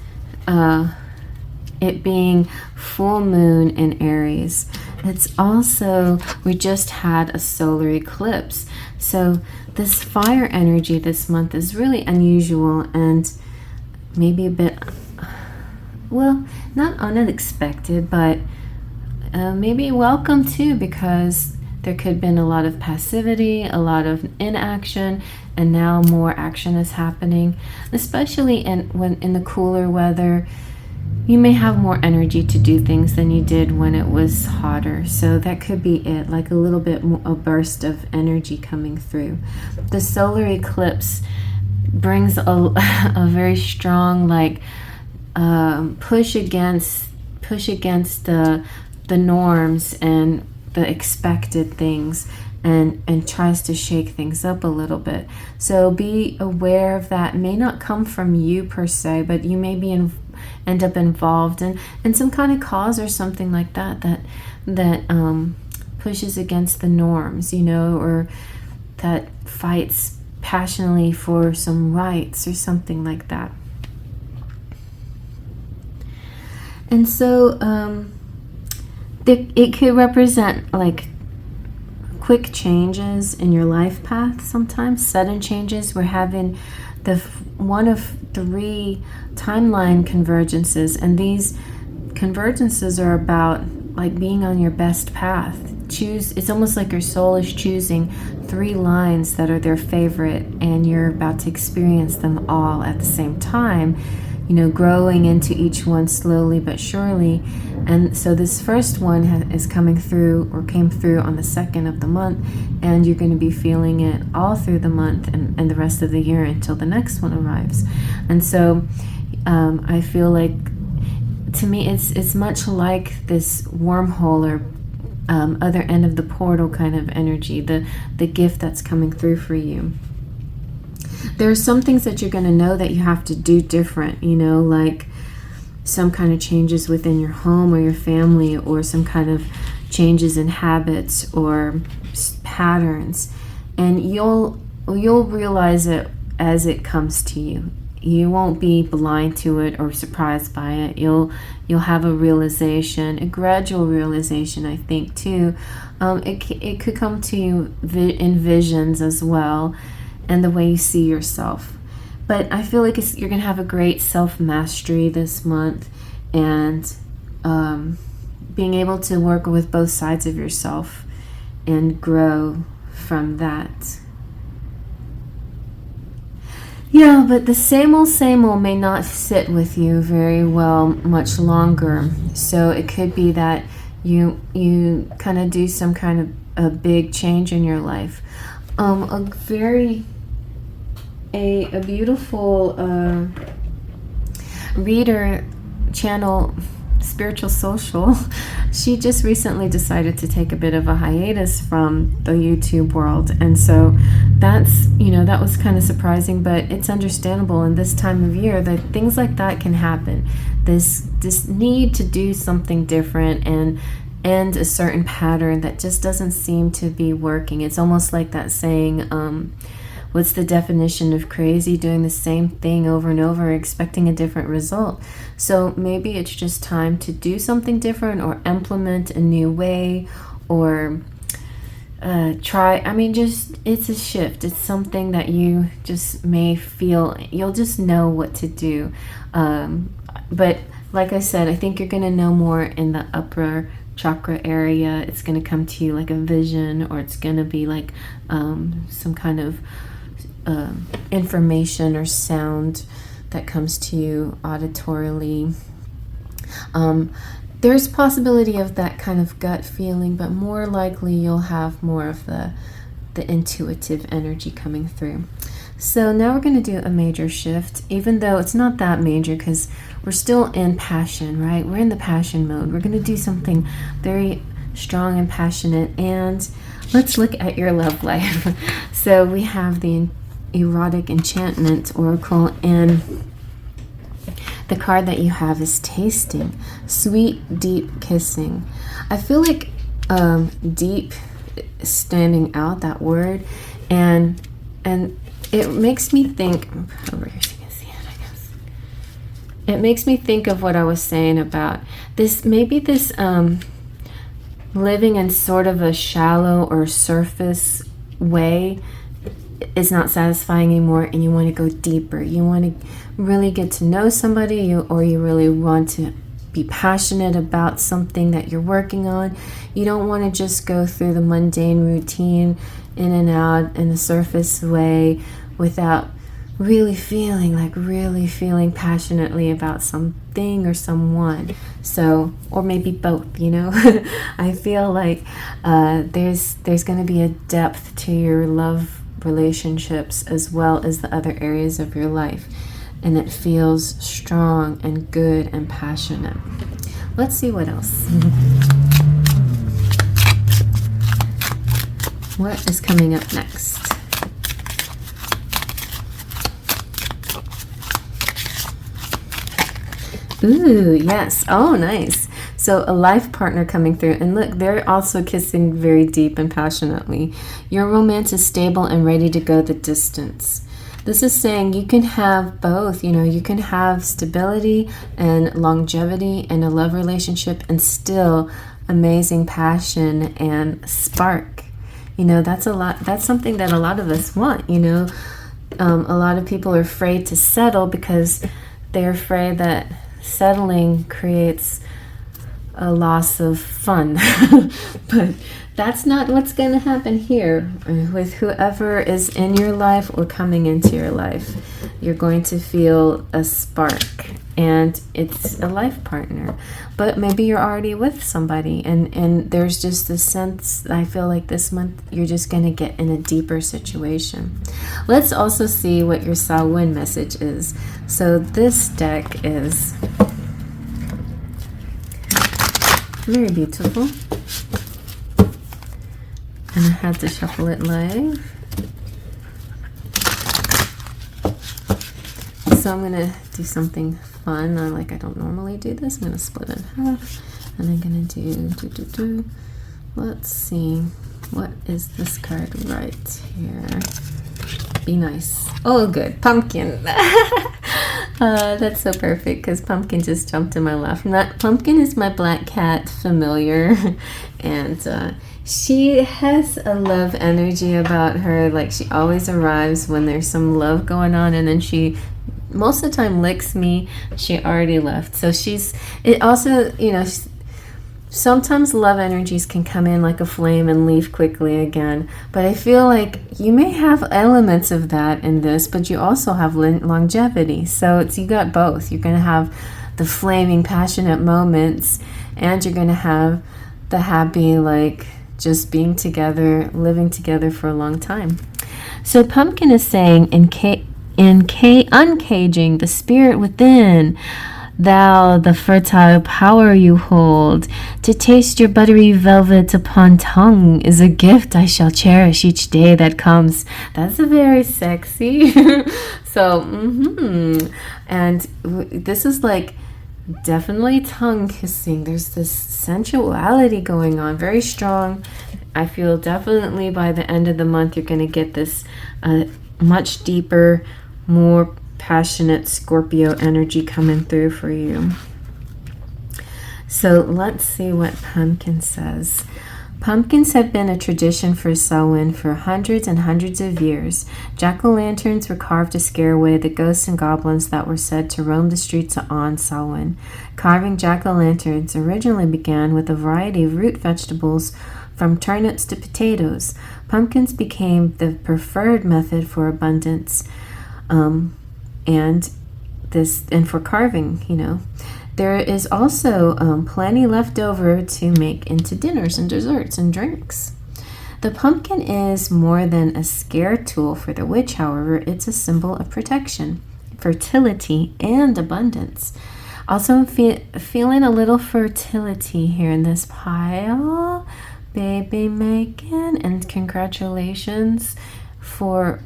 S1: it being full moon in Aries, it's also, we just had a solar eclipse. So this fire energy this month is really unusual and maybe a bit, well, not unexpected, but maybe welcome too, because there could have been a lot of passivity, a lot of inaction, and now more action is happening, especially in the cooler weather. You may have more energy to do things than you did when it was hotter. So that could be it, like a little bit more, a burst of energy coming through. The solar eclipse brings a very strong push against the norms and the expected things, and tries to shake things up a little bit. So be aware of that. It may not come from you per se, but you may be end up involved in some kind of cause or something like that pushes against the norms, or that fights passionately for some rights or something like that. And so it could represent quick changes in your life path, sometimes sudden changes. We're having one of 3 timeline convergences, and these convergences are about like being on your best path. It's almost like your soul is choosing 3 lines that are their favorite, and you're about to experience them all at the same time, you know, growing into each one slowly but surely. And so this first one is coming through, or came through, on the 2nd of the month, and you're going to be feeling it all through the month and the rest of the year until the next one arrives. And so I feel like, to me, it's much like this wormhole, or other end of the portal kind of energy, the gift that's coming through for you. There are some things that you're going to know that you have to do different, you know, like some kind of changes within your home or your family, or some kind of changes in habits or patterns, and you'll realize it as it comes to you. You won't be blind to it or surprised by it. You'll have a realization, a gradual realization, I think, too. It could come to you in visions as well, and the way you see yourself. But I feel like you're going to have a great self-mastery this month, and being able to work with both sides of yourself and grow from that. Yeah, but the same old may not sit with you very well much longer. So it could be that you kind of do some kind of a big change in your life. A beautiful reader channel, Spiritual Social, she just recently decided to take a bit of a hiatus from the YouTube world, and so that's, you know, that was kind of surprising, but it's understandable in this time of year that things like that can happen. This need to do something different and end a certain pattern that just doesn't seem to be working. It's almost like that saying, what's the definition of crazy? Doing the same thing over and over, expecting a different result. So maybe it's just time to do something different, or implement a new way, or try. I mean, just, it's a shift. It's something that you just may feel, you'll just know what to do. But like I said, I think you're going to know more in the upper chakra area. It's going to come to you like a vision, or it's going to be like some kind of information or sound that comes to you auditorily. There's possibility of that kind of gut feeling, but more likely you'll have more of the intuitive energy coming through. So now we're going to do a major shift, even though it's not that major because we're still in passion, right? We're in the passion mode. We're going to do something very strong and passionate, and let's look at your love life. So we have the Erotic Enchantment Oracle, and the card that you have is Tasting. Sweet, deep kissing. I feel like deep standing out, that word, and it makes me think, over here so you can see it, I guess. It makes me think of what I was saying about this, maybe this living in sort of a shallow or surface way is not satisfying anymore, and you want to go deeper. You want to really get to know somebody, or you really want to be passionate about something that you're working on. You don't want to just go through the mundane routine, in and out, in a surface way, without really feeling passionately about something or someone. So, or maybe both, you know. I feel like there's going to be a depth to your love relationships as well as the other areas of your life, and it feels strong and good and passionate. Let's see what else. What is coming up next? Ooh, yes. Oh, nice. So a life partner coming through, and look, they're also kissing very deep and passionately. Your romance is stable and ready to go the distance. This is saying you can have both, you know, you can have stability and longevity in a love relationship and still amazing passion and spark. You know, that's something that a lot of us want, you know. A lot of people are afraid to settle because they're afraid that settling creates a loss of fun. But that's not what's going to happen here with whoever is in your life or coming into your life. You're going to feel a spark, and it's a life partner. But maybe you're already with somebody, and there's just a sense, I feel like this month you're just going to get in a deeper situation. Let's also see what your Samhain message is. So this deck is very beautiful, and I had to shuffle it live. So I'm gonna do something fun. I don't normally do this. I'm gonna split it in half, and I'm gonna do. Let's see, what is this card right here? Be nice. Oh, good, pumpkin. That's so perfect because pumpkin just jumped in my lap. Pumpkin is my black cat familiar, and she has a love energy about her. Like, she always arrives when there's some love going on, and then she most of the time licks me. She already left. So it also, sometimes love energies can come in like a flame and leave quickly again. But I feel like you may have elements of that in this, but you also have longevity. So you got both. You're going to have the flaming, passionate moments, and you're going to have the happy, like, just being together, living together for a long time. So Pumpkin is saying, uncaging the spirit within, thou the fertile power you hold, to taste your buttery velvet upon tongue is a gift I shall cherish each day that comes. That's a very sexy. So, and this is like definitely tongue kissing. There's this sensuality going on, very strong. I feel definitely by the end of the month you're going to get this much deeper, more passionate Scorpio energy coming through for you. So let's see what Pumpkin says. Pumpkins have been a tradition for Samhain for hundreds and hundreds of years. Jack-o'-lanterns were carved to scare away the ghosts and goblins that were said to roam the streets on Samhain. Carving jack-o'-lanterns originally began with a variety of root vegetables, from turnips to potatoes. Pumpkins became the preferred method for abundance, and for carving. There is also plenty left over to make into dinners and desserts and drinks. The pumpkin is more than a scare tool for the witch, however. It's a symbol of protection, fertility, and abundance. Also, I'm feeling a little fertility here in this pile. Baby Megan, and congratulations for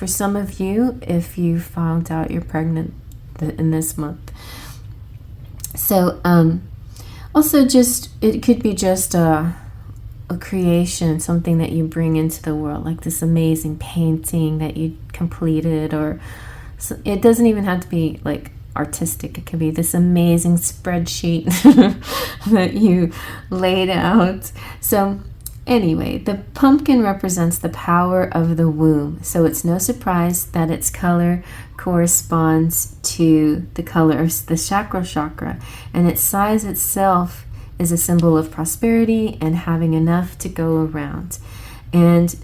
S1: some of you if you found out you're pregnant in this month. So also, just it could be just a creation, something that you bring into the world, like this amazing painting that you completed, or it doesn't even have to be like artistic. It could be this amazing spreadsheet that you laid out. So anyway, the pumpkin represents the power of the womb, so it's no surprise that its color corresponds to the color of the chakra, and its size itself is a symbol of prosperity and having enough to go around. And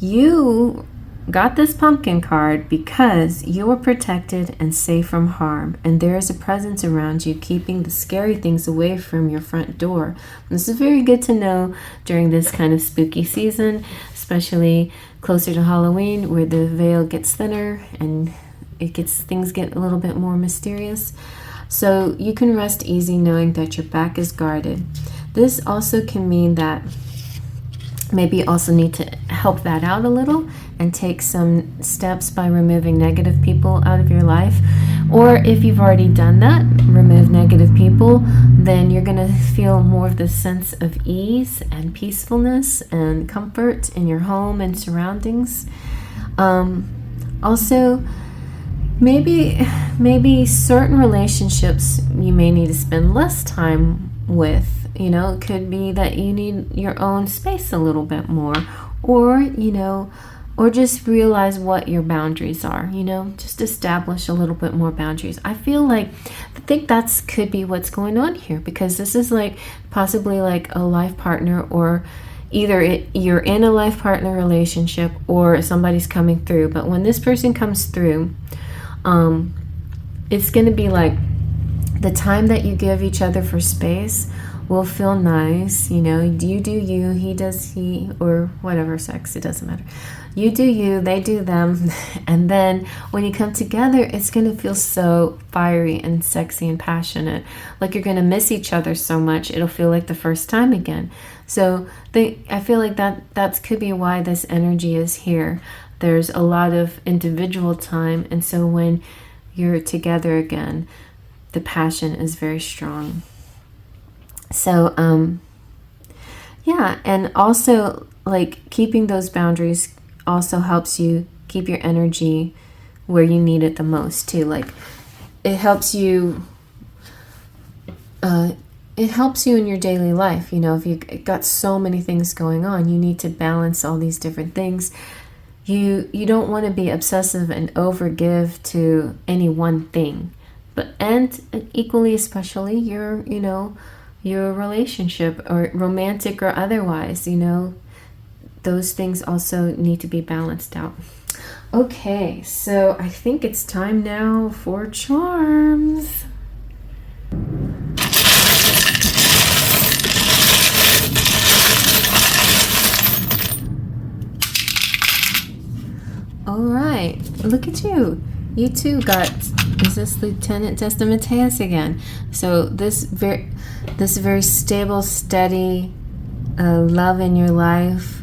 S1: you got this pumpkin card because you are protected and safe from harm, and there is a presence around you keeping the scary things away from your front door. This is very good to know during this kind of spooky season, especially closer to Halloween, where the veil gets thinner and things get a little bit more mysterious. So you can rest easy knowing that your back is guarded. This also can mean that maybe you also need to help that out a little and take some steps by removing negative people out of your life. Or if you've already done that, remove negative people, then you're going to feel more of the sense of ease and peacefulness and comfort in your home and surroundings. Also, maybe certain relationships you may need to spend less time with. It could be that you need your own space a little bit more, or or just realize what your boundaries are, you know, just establish a little bit more boundaries. I think that's could be what's going on here, because this is like possibly like a life partner, or either you're in a life partner relationship or somebody's coming through. But when this person comes through, it's going to be like the time that you give each other for space will feel nice. You know, you do you, he does he, or whatever sex, it doesn't matter. You do you, they do them. And then when you come together, it's going to feel so fiery and sexy and passionate. Like you're going to miss each other so much, it'll feel like the first time again. So I feel like that could be why this energy is here. There's a lot of individual time, and so when you're together again, the passion is very strong. So yeah, and also like keeping those boundaries also helps you keep your energy where you need it the most too. Like it helps you in your daily life. You know, if you've got so many things going on, you need to balance all these different things. You don't want to be obsessive and overgive to any one thing. But and equally especially your relationship, or romantic or otherwise, you know, those things also need to be balanced out. Okay, so I think it's time now for charms. All right, look at you. You too got, is this Lieutenant Testamenteus again? So this very stable, steady love in your life.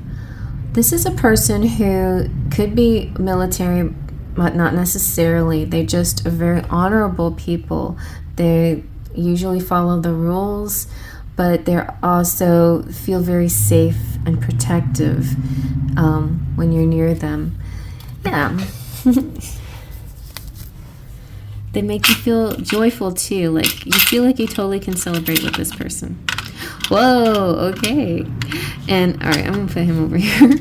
S1: This is a person who could be military, but not necessarily. They're just very honorable people. They usually follow the rules, but they also feel very safe and protective when you're near them. Yeah. They make you feel joyful too. Like you feel like you totally can celebrate with this person. Whoa, okay. And all right, I'm gonna put him over here.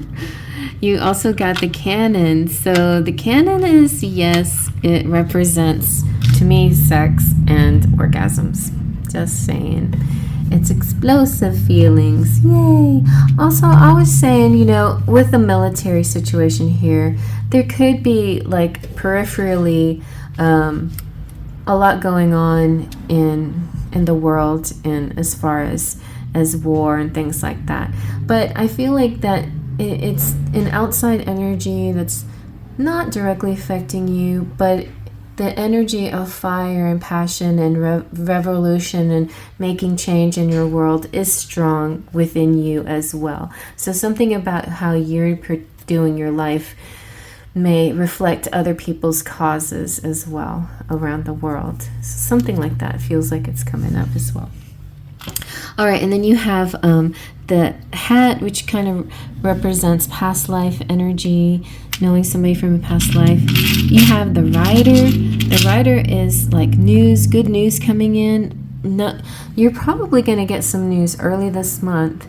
S1: You also got the cannon. So the cannon is, yes, it represents to me sex and orgasms. Just saying. It's explosive feelings. Yay. Also, I was saying, you know, with the military situation here, there could be like peripherally a lot going on in the world, and as far as war and things like that. But I feel like that it's an outside energy that's not directly affecting you, but the energy of fire and passion and revolution and making change in your world is strong within you as well. So something about how you're doing your life may reflect other people's causes as well around the world. Something like that feels like it's coming up as well. All right, and then you have the hat, which kind of represents past life energy, knowing somebody from a past life. You have the rider. The rider is like news, good news coming in. You're probably going to get some news early this month,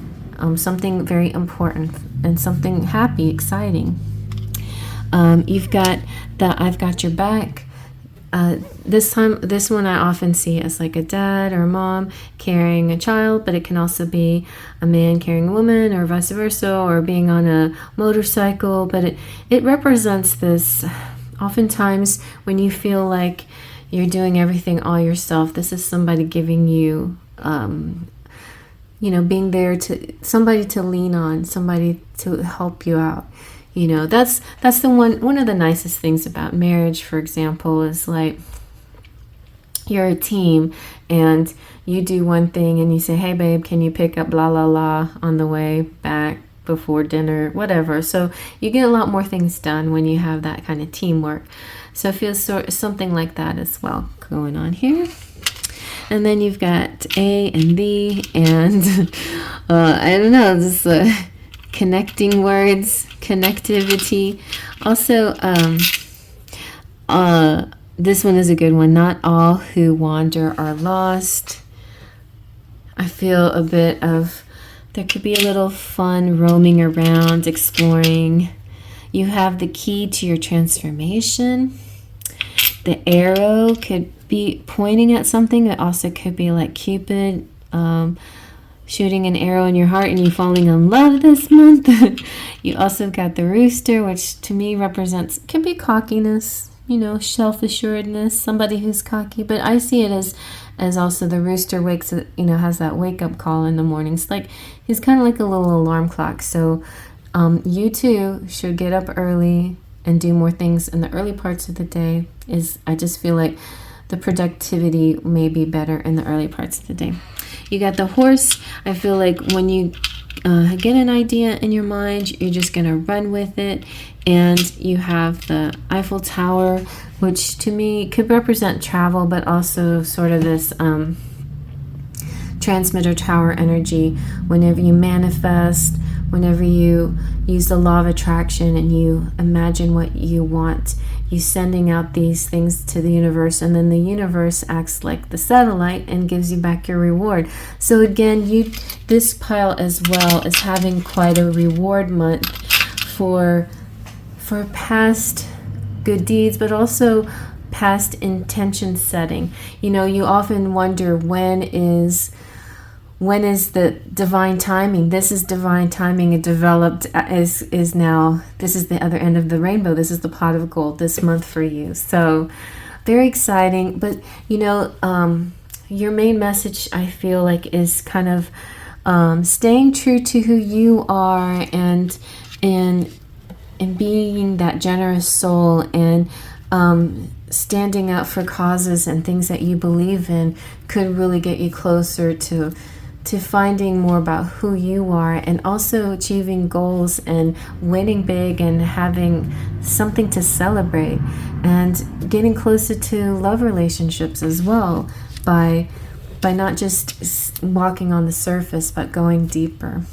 S1: something very important and something happy, exciting. You've got the I've got your back. This one I often see as like a dad or a mom carrying a child, but it can also be a man carrying a woman, or vice versa, or being on a motorcycle. But it represents this. Oftentimes when you feel like you're doing everything all yourself, this is somebody giving you, being there to somebody to lean on, somebody to help you out. You know, that's the one of the nicest things about marriage, for example, is like you're a team and you do one thing and you say, hey babe, can you pick up blah blah blah on the way back before dinner, whatever. So you get a lot more things done when you have that kind of teamwork. So it feels something like that as well going on here. And then you've got A and B and I don't know, this connecting words, connectivity. Also, this one is a good one. Not all who wander are lost. I feel a bit of, there could be a little fun roaming around, exploring. You have the key to your transformation. The arrow could be pointing at something. It also could be like Cupid shooting an arrow in your heart and you falling in love this month. You also got the rooster, which to me represents, can be cockiness, you know, self-assuredness, somebody who's cocky. But I see it as also the rooster wakes, you know, has that wake-up call in the mornings. Like, he's kind of like a little alarm clock. So you too should get up early and do more things in the early parts of the day. I just feel like the productivity may be better in the early parts of the day. You got the horse. I feel like when you get an idea in your mind, you're just going to run with it. And you have the Eiffel Tower, which to me could represent travel, but also sort of this transmitter tower energy. Whenever you manifest, whenever you use the law of attraction and you imagine what you want, you sending out these things to the universe, and then the universe acts like the satellite and gives you back your reward. So again, this pile as well is having quite a reward month for past good deeds, but also past intention setting. You know, you often wonder when is the divine timing. This is divine timing. It developed is now, this is the other end of the rainbow. This is the pot of gold this month for you. So very exciting. But you know, your main message, I feel like, is kind of staying true to who you are and being that generous soul and standing up for causes and things that you believe in could really get you closer to finding more about who you are, and also achieving goals and winning big and having something to celebrate, and getting closer to love relationships as well by not just walking on the surface but going deeper.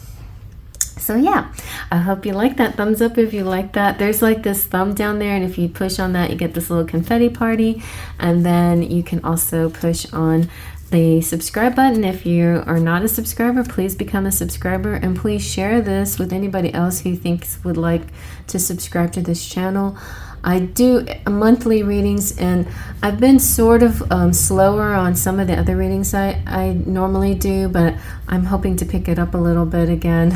S1: So yeah, I hope you like that. Thumbs up if you like that. There's like this thumb down there, and if you push on that, you get this little confetti party. And then you can also push on the subscribe button. If you are not a subscriber, please become a subscriber, and please share this with anybody else who thinks would like to subscribe to this channel. I do monthly readings, and I've been sort of slower on some of the other readings I normally do, but I'm hoping to pick it up a little bit again.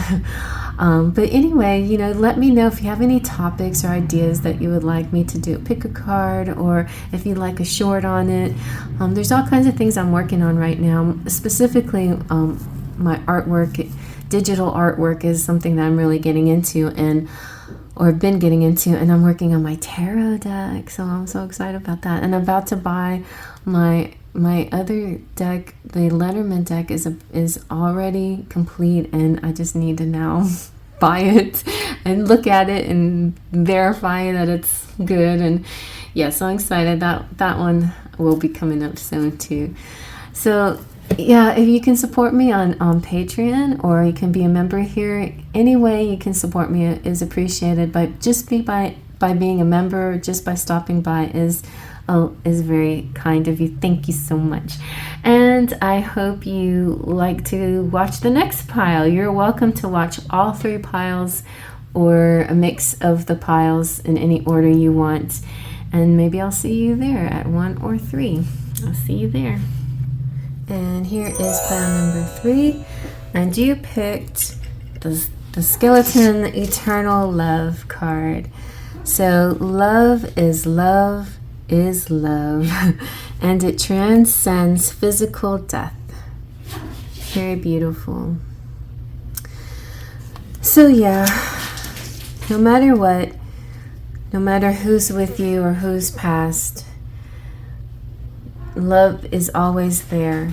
S1: But anyway, you know, let me know if you have any topics or ideas that you would like me to do. Pick a card, or if you'd like a short on it. There's all kinds of things I'm working on right now. Specifically, my artwork, digital artwork is something that I'm really getting into, or have been getting into, and I'm working on my tarot deck, so I'm so excited about that. And I'm about to buy my other deck. The Letterman deck is already complete, and I just need to now buy it and look at it and verify that it's good. And yeah, so I'm excited that one will be coming up soon too. So yeah, if you can support me on Patreon, or you can be a member here, any way you can support me is appreciated. But just by being a member, just by stopping by is very kind of you. Thank you so much. And I hope you like to watch the next pile. You're welcome to watch all 3 piles, or a mix of the piles in any order you want. And maybe I'll see you there at 1 or 3. I'll see you there. And here is pile number 3, and you picked the Skeleton Eternal Love card. So love is love is love, and it transcends physical death. Very beautiful. So yeah, no matter what, no matter who's with you or who's passed, love is always there.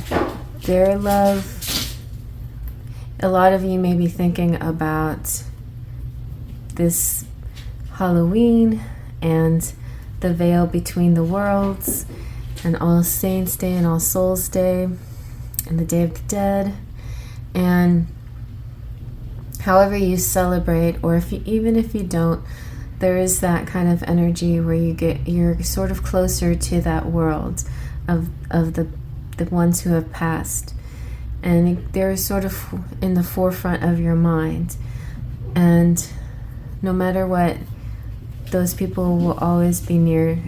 S1: Their love. A lot of you may be thinking about this Halloween and the veil between the worlds, and All Saints Day and All Souls Day and the Day of the Dead. And however you celebrate, or even if you don't, there is that kind of energy where you're sort of closer to that world of the ones who have passed, and they're sort of in the forefront of your mind. And no matter what those people will always be near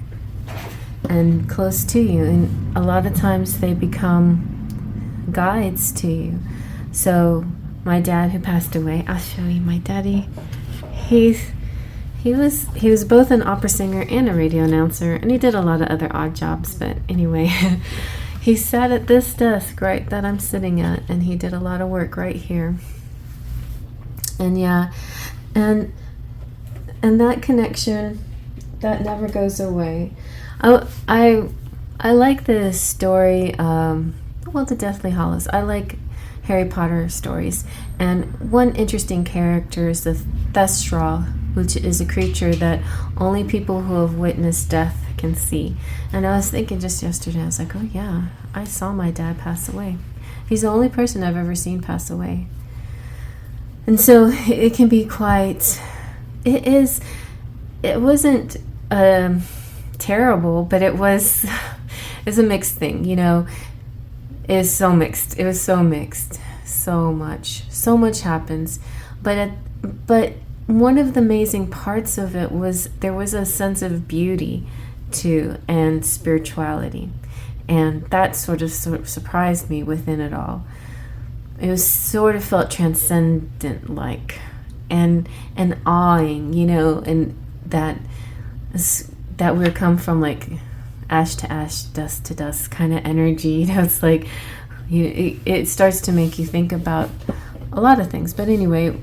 S1: and close to you, and a lot of times they become guides to you. So my dad, who passed away, I'll show you my daddy. He was both an opera singer and a radio announcer, and he did a lot of other odd jobs, but anyway, he sat at this desk right that I'm sitting at, and he did a lot of work right here. And yeah, and that connection, that never goes away. I like the story, the Deathly Hallows. I like Harry Potter stories, and one interesting character is the Thestral, which is a creature that only people who have witnessed death can see. And I was thinking just yesterday, I was like, oh yeah, I saw my dad pass away. He's the only person I've ever seen pass away. And so it can be quite, it wasn't terrible, but it's a mixed thing, you know. It's so mixed. It was so mixed. So much happens. But one of the amazing parts of it was there was a sense of beauty too, and spirituality. And that sort of surprised me within it all. It was sort of felt transcendent, like, and awing, you know, and that we come from like ash to ash, dust to dust kind of energy. You know, it's like, it starts to make you think about a lot of things. But anyway,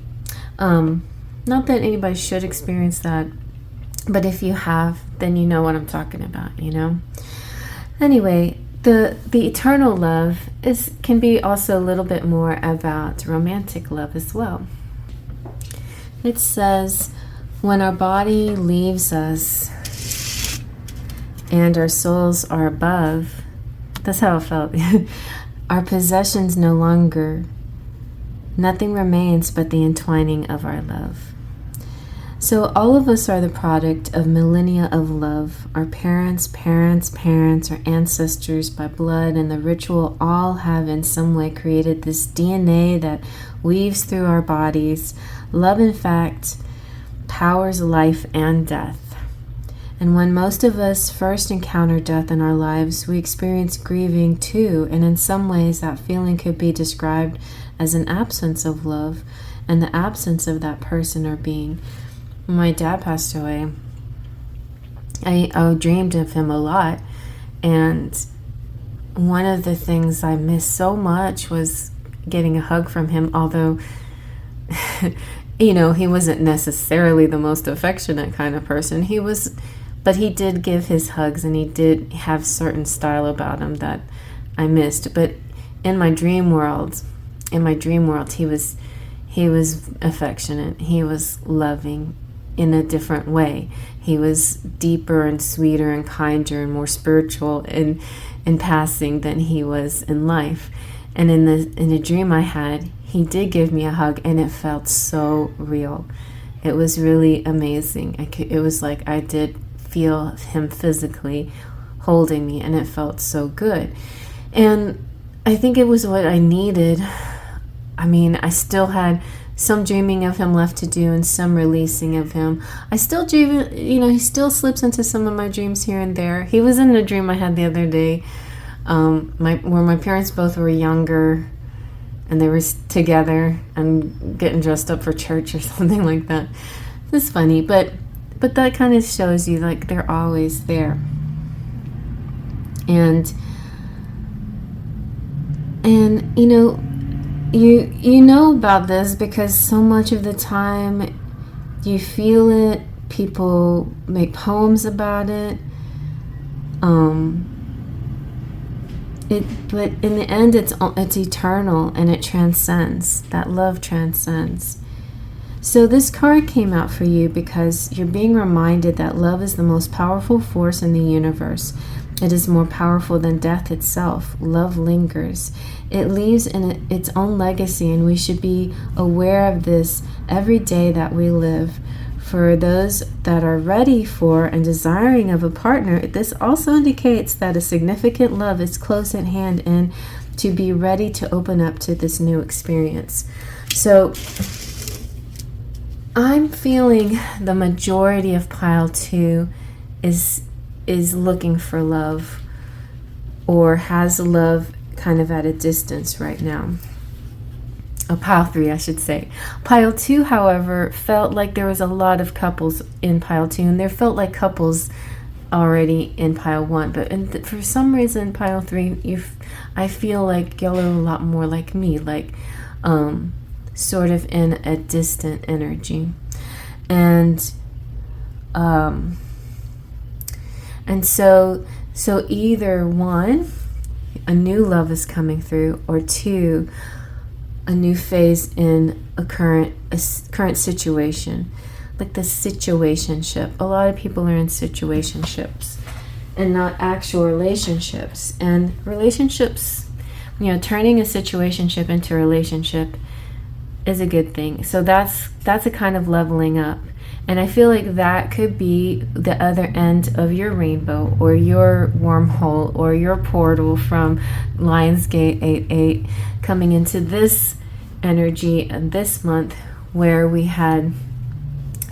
S1: not that anybody should experience that, but if you have, then you know what I'm talking about, you know. Anyway, the eternal love can be also a little bit more about romantic love as well. It says, when our body leaves us and our souls are above, that's how it felt. Our possessions no longer, nothing remains but the entwining of our love. So all of us are the product of millennia of love. Our parents, our ancestors by blood and the ritual all have in some way created this DNA that weaves through our bodies. Love, in fact, powers life and death. And when most of us first encounter death in our lives, we experience grieving too, and in some ways that feeling could be described as an absence of love and the absence of that person or being. When my dad passed away, I dreamed of him a lot, and one of the things I missed so much was getting a hug from him, although you know, he wasn't necessarily the most affectionate kind of person. But he did give his hugs, and he did have certain style about him that I missed. But in my dream world, he was affectionate. He was loving in a different way. He was deeper and sweeter and kinder and more spiritual in passing than he was in life. And in the dream I had, he did give me a hug, and it felt so real. It was really amazing. It was like I did feel him physically holding me, and it felt so good. And I think it was what I needed. I mean, I still had some dreaming of him left to do and some releasing of him. I still dream, you know, he still slips into some of my dreams here and there. He was in a dream I had the other day, where my parents both were younger, and they were together and getting dressed up for church or something like that. It's funny, but that kind of shows you, like, they're always there. And you know, you know about this because so much of the time you feel it. People make poems about it. But in the end, it's eternal, and it transcends. That love transcends. So this card came out for you because you're being reminded that love is the most powerful force in the universe. It is more powerful than death itself. Love lingers. It leaves in its own legacy, and we should be aware of this every day that we live. For those that are ready for and desiring of a partner, this also indicates that a significant love is close at hand and to be ready to open up to this new experience. So I'm feeling the majority of pile 2 is looking for love, or has love kind of at a distance right now. Pile 3, I should say. Pile 2, however, felt like there was a lot of couples in pile 2, and there felt like couples already in pile 1. But for some reason, pile 3, I feel like y'all are a lot more like me, like sort of in a distant energy. And so either 1, a new love is coming through, or 2, a new phase in a current situation, like the situationship. A lot of people are in situationships and not actual relationships. And relationships, turning a situationship into a relationship is a good thing. So that's a kind of leveling up. And I feel like that could be the other end of your rainbow, or your wormhole, or your portal from Lionsgate 88 coming into this energy this month, where we had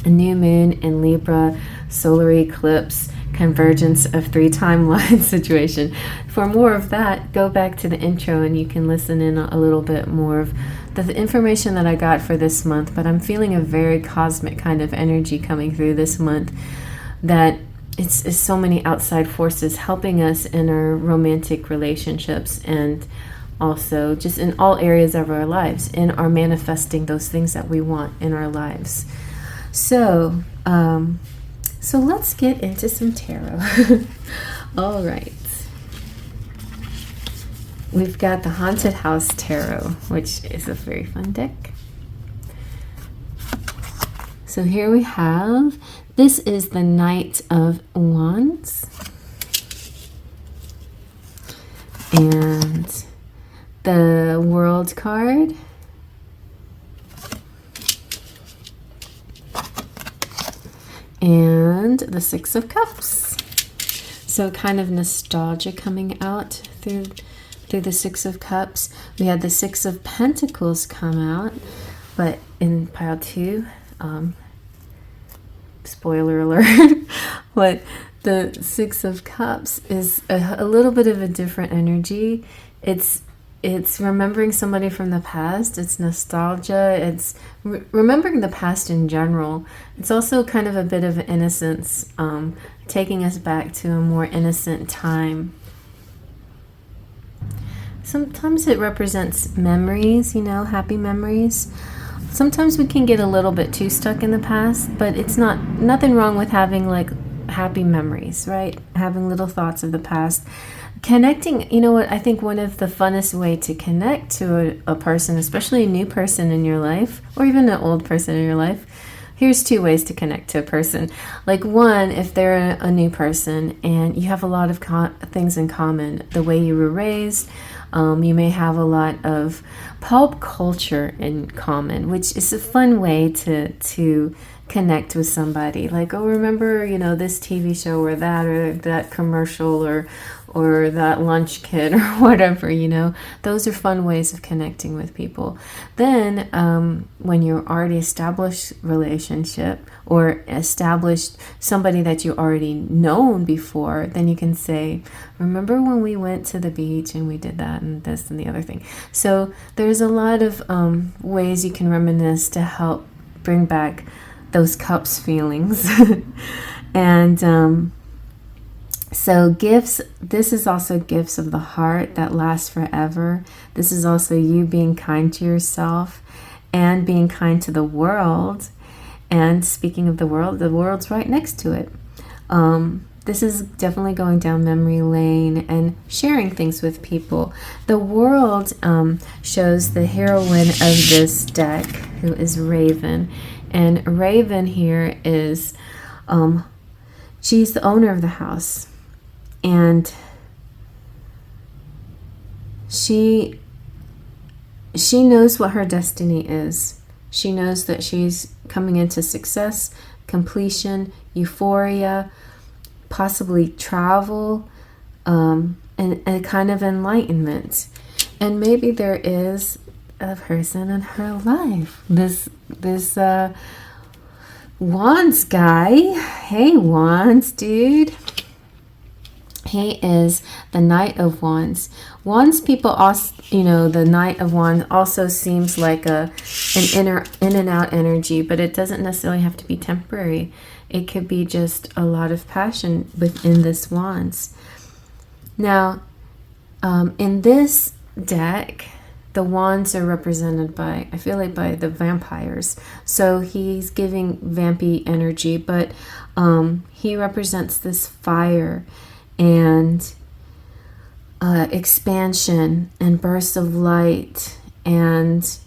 S1: a new moon in Libra, solar eclipse, convergence of 3 timelines situation. For more of that, go back to the intro and you can listen in a little bit more of the information that I got for this month. But I'm feeling a very cosmic kind of energy coming through this month, that it's so many outside forces helping us in our romantic relationships, and also just in all areas of our lives, in our manifesting those things that we want in our lives. So let's get into some tarot. All right. We've got the Haunted House Tarot, which is a very fun deck. So here we have, this is the Knight of Wands. And the World card. And the Six of Cups. So kind of nostalgia coming out through the Six of Cups. We had the Six of Pentacles come out, but in pile 2, spoiler alert, but the Six of Cups is a little bit of a different energy. It's remembering somebody from the past. It's nostalgia. It's remembering the past in general. It's also kind of a bit of innocence, taking us back to a more innocent time. Sometimes it represents memories, happy memories. Sometimes we can get a little bit too stuck in the past, but it's nothing wrong with having like happy memories, right? Having little thoughts of the past. Connecting, what I think one of the funnest way to connect to a person, especially a new person in your life, or even an old person in your life. Here's 2 ways to connect to a person. Like, 1, if they're a new person and you have a lot of things in common, the way you were raised, you may have a lot of pop culture in common, which is a fun way to connect with somebody. Like, oh, remember, this TV show, or that commercial, or that lunch kit, or whatever, those are fun ways of connecting with people. Then when you're already established relationship, or established somebody that you already known before, then you can say, remember when we went to the beach and we did that and this and the other thing. So there's a lot of ways you can reminisce to help bring back those cups feelings. And so gifts, this is also gifts of the heart that last forever. This is also you being kind to yourself and being kind to the world. And speaking of the world's right next to it. This is definitely going down memory lane and sharing things with people. The world shows the heroine of this deck, who is Raven. And Raven here is, she's the owner of the house. And she knows what her destiny is. She knows that she's coming into success, completion, euphoria, possibly travel, and a kind of enlightenment. And maybe there is a person in her life, this Wands guy. Hey, Wands dude. He is the Knight of Wands. Wands people also, the Knight of Wands also seems like an in and out energy, but it doesn't necessarily have to be temporary. It could be just a lot of passion within this Wands. Now, in this deck, the wands are represented by, I feel like, by the vampires. So he's giving vampy energy, but he represents this fire and expansion and bursts of light and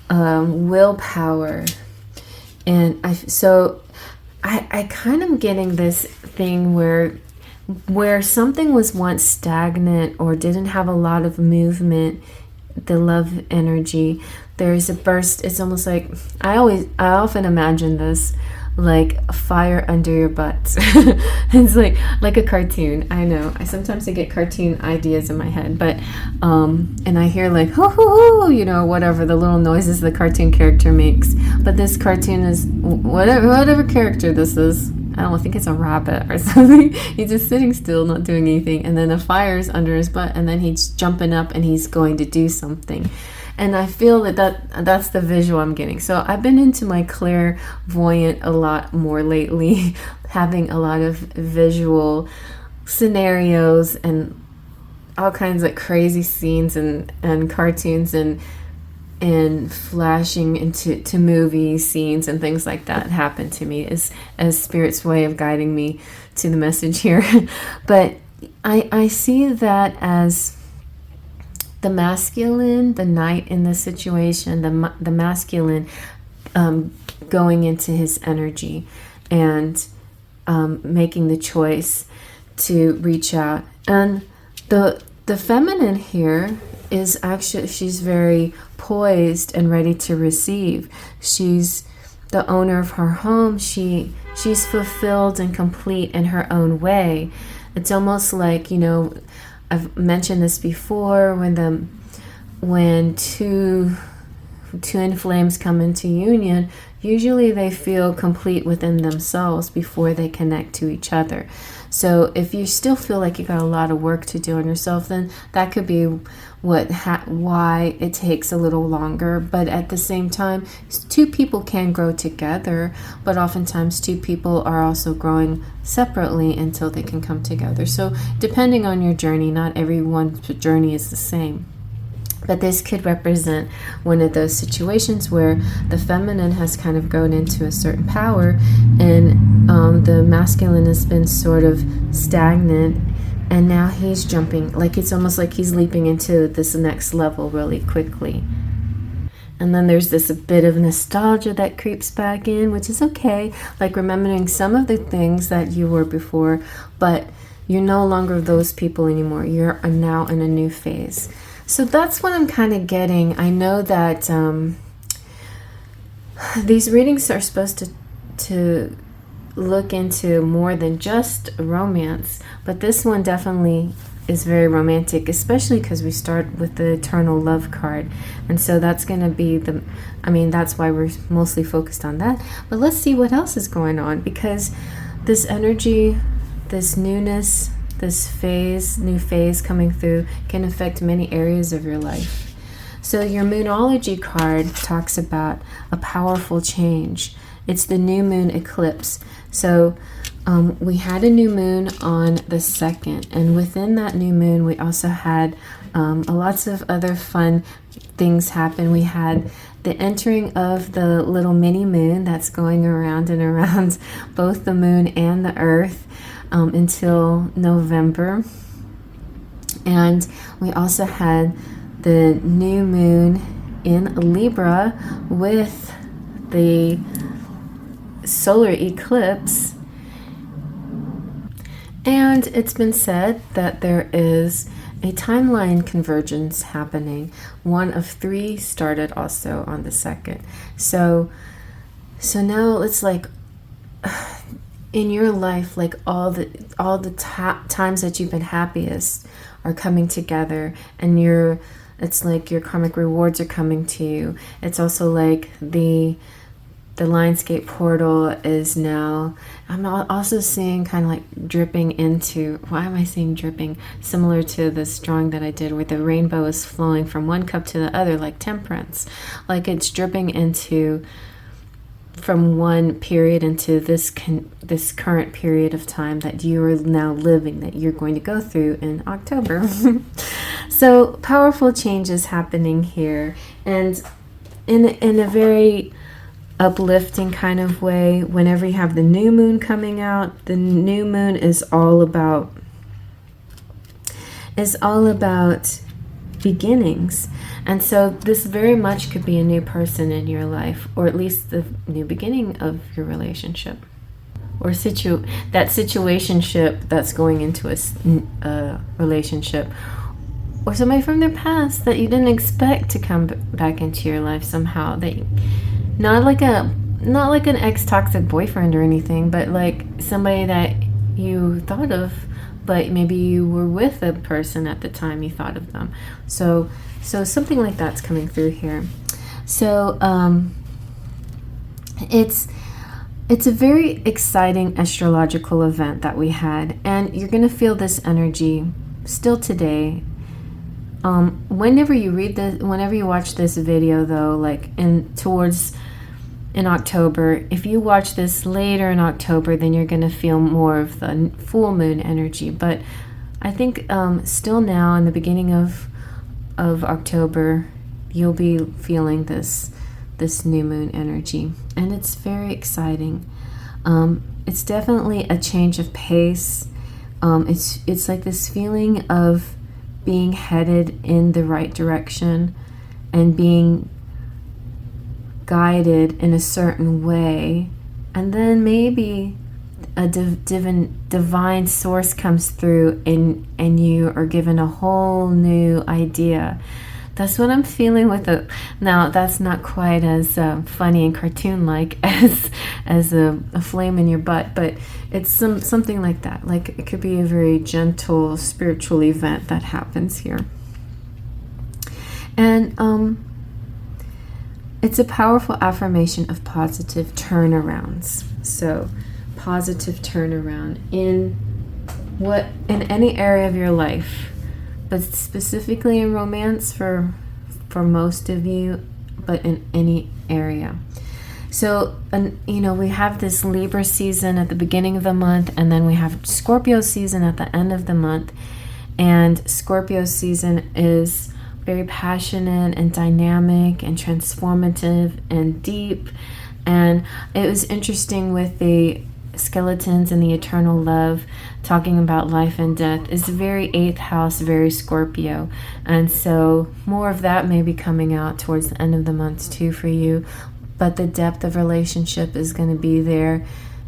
S1: willpower. And I kind of getting this thing where something was once stagnant or didn't have a lot of movement, the love energy, there's a burst. It's almost like I often imagine this like a fire under your butt. It's like a cartoon. I know I sometimes get cartoon ideas in my head, but and I hear like hoo hoo hoo, whatever the little noises the cartoon character makes. But this cartoon is whatever character this is. I don't think it's a rabbit or something. He's just sitting still, not doing anything, and then the fire's under his butt, and then he's jumping up and he's going to do something. And I feel that's the visual I'm getting. So I've been into my clairvoyant a lot more lately, having a lot of visual scenarios and all kinds of crazy scenes and cartoons and flashing into movie scenes and things like that happen to me as Spirit's way of guiding me to the message here. But I see that as the masculine, the knight in the situation, the masculine going into his energy and making the choice to reach out. And the feminine here is actually, she's very poised and ready to receive. She's the owner of her home. She's fulfilled and complete in her own way. It's almost like, I've mentioned this before, when two twin flames come into union, usually they feel complete within themselves before they connect to each other. So if you still feel like you got a lot of work to do on yourself, then that could be why it takes a little longer. But at the same time, two people can grow together, but oftentimes two people are also growing separately until they can come together. So depending on your journey, not everyone's journey is the same. But this could represent one of those situations where the feminine has kind of grown into a certain power and the masculine has been sort of stagnant, and now he's jumping, like it's almost like he's leaping into this next level really quickly. And then there's this a bit of nostalgia that creeps back in, which is okay, like remembering some of the things that you were before, but you're no longer those people anymore. You're now in a new phase. So that's what I'm kind of getting. I know that these readings are supposed to look into more than just romance, but this one definitely is very romantic, especially because we start with the eternal love card, and so that's going to be that's why we're mostly focused on that. But let's see what else is going on, because this energy, this newness, this new phase coming through can affect many areas of your life. So your Moonology card talks about a powerful change. It's the new moon eclipse. So we had a new moon on the 2nd, and within that new moon we also had lots of other fun things happen. We had the entering of the little mini moon that's going around and around both the moon and the earth until November. And we also had the new moon in Libra with the solar eclipse. And it's been said that there is a timeline convergence happening. One of 3 started also on the 2nd. So now it's like in your life, like all the times that you've been happiest are coming together, and it's like your karmic rewards are coming to you. It's also like the the Lionsgate portal is now, I'm also seeing kind of like dripping into, why am I saying dripping? Similar to this drawing that I did where the rainbow is flowing from one cup to the other, like temperance. Like it's dripping into, from one period into this current period of time that you are now living, that you're going to go through in October. So powerful changes happening here, and in a very uplifting kind of way. Whenever you have the new moon coming out, the new moon is all about beginnings. And so this very much could be a new person in your life, or at least the new beginning of your relationship, or that situationship that's going into a relationship, or somebody from their past that you didn't expect to come back into your life somehow. That not like an ex-toxic boyfriend or anything, but like somebody that you thought of, but maybe you were with a person at the time you thought of them. So something like that's coming through here. So it's a very exciting astrological event that we had, and you're going to feel this energy still today. Whenever you watch this video though, like in October, if you watch this later in October, then you're going to feel more of the full moon energy. But I think still now in the beginning of October, you'll be feeling this new moon energy, and it's very exciting. It's definitely a change of pace. It's like this feeling of being headed in the right direction and being guided in a certain way, and then maybe a divine source comes through and you are given a whole new idea. That's what I'm feeling with it. Now, that's not quite as funny and cartoon-like as a flame in your butt, but it's something like that. Like it could be a very gentle spiritual event that happens here. And it's a powerful affirmation of positive turnarounds. So positive turnaround in any area of your life, but specifically in romance for most of you, but in any area. So, we have this Libra season at the beginning of the month, and then we have Scorpio season at the end of the month. And Scorpio season is very passionate and dynamic and transformative and deep. And it was interesting with the skeletons and the eternal love, talking about life and death, is very 8th house, very Scorpio. And so more of that may be coming out towards the end of the month too for you. But the depth of relationship is going to be there,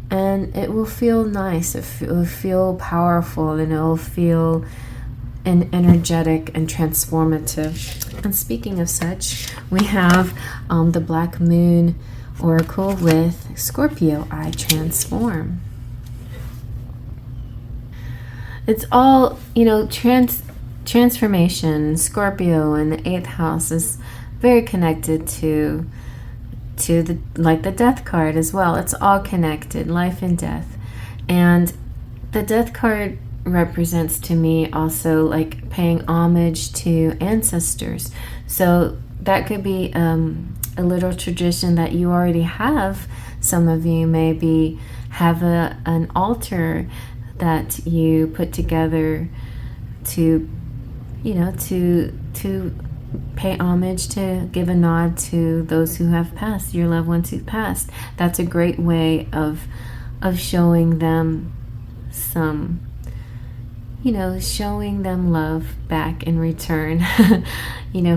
S1: and it will feel nice. It will feel powerful, and it will feel energetic and transformative. And speaking of such, we have the Black Moon Oracle with Scorpio, I transform. It's all, transformation. Scorpio in the 8th house is very connected to the death card as well. It's all connected, life and death. And the death card represents to me also like paying homage to ancestors. So that could be a little tradition that you already have. Some of you maybe have an altar that you put together to pay homage, to give a nod to those who have passed, your loved ones who passed. That's a great way of showing them showing them love back in return,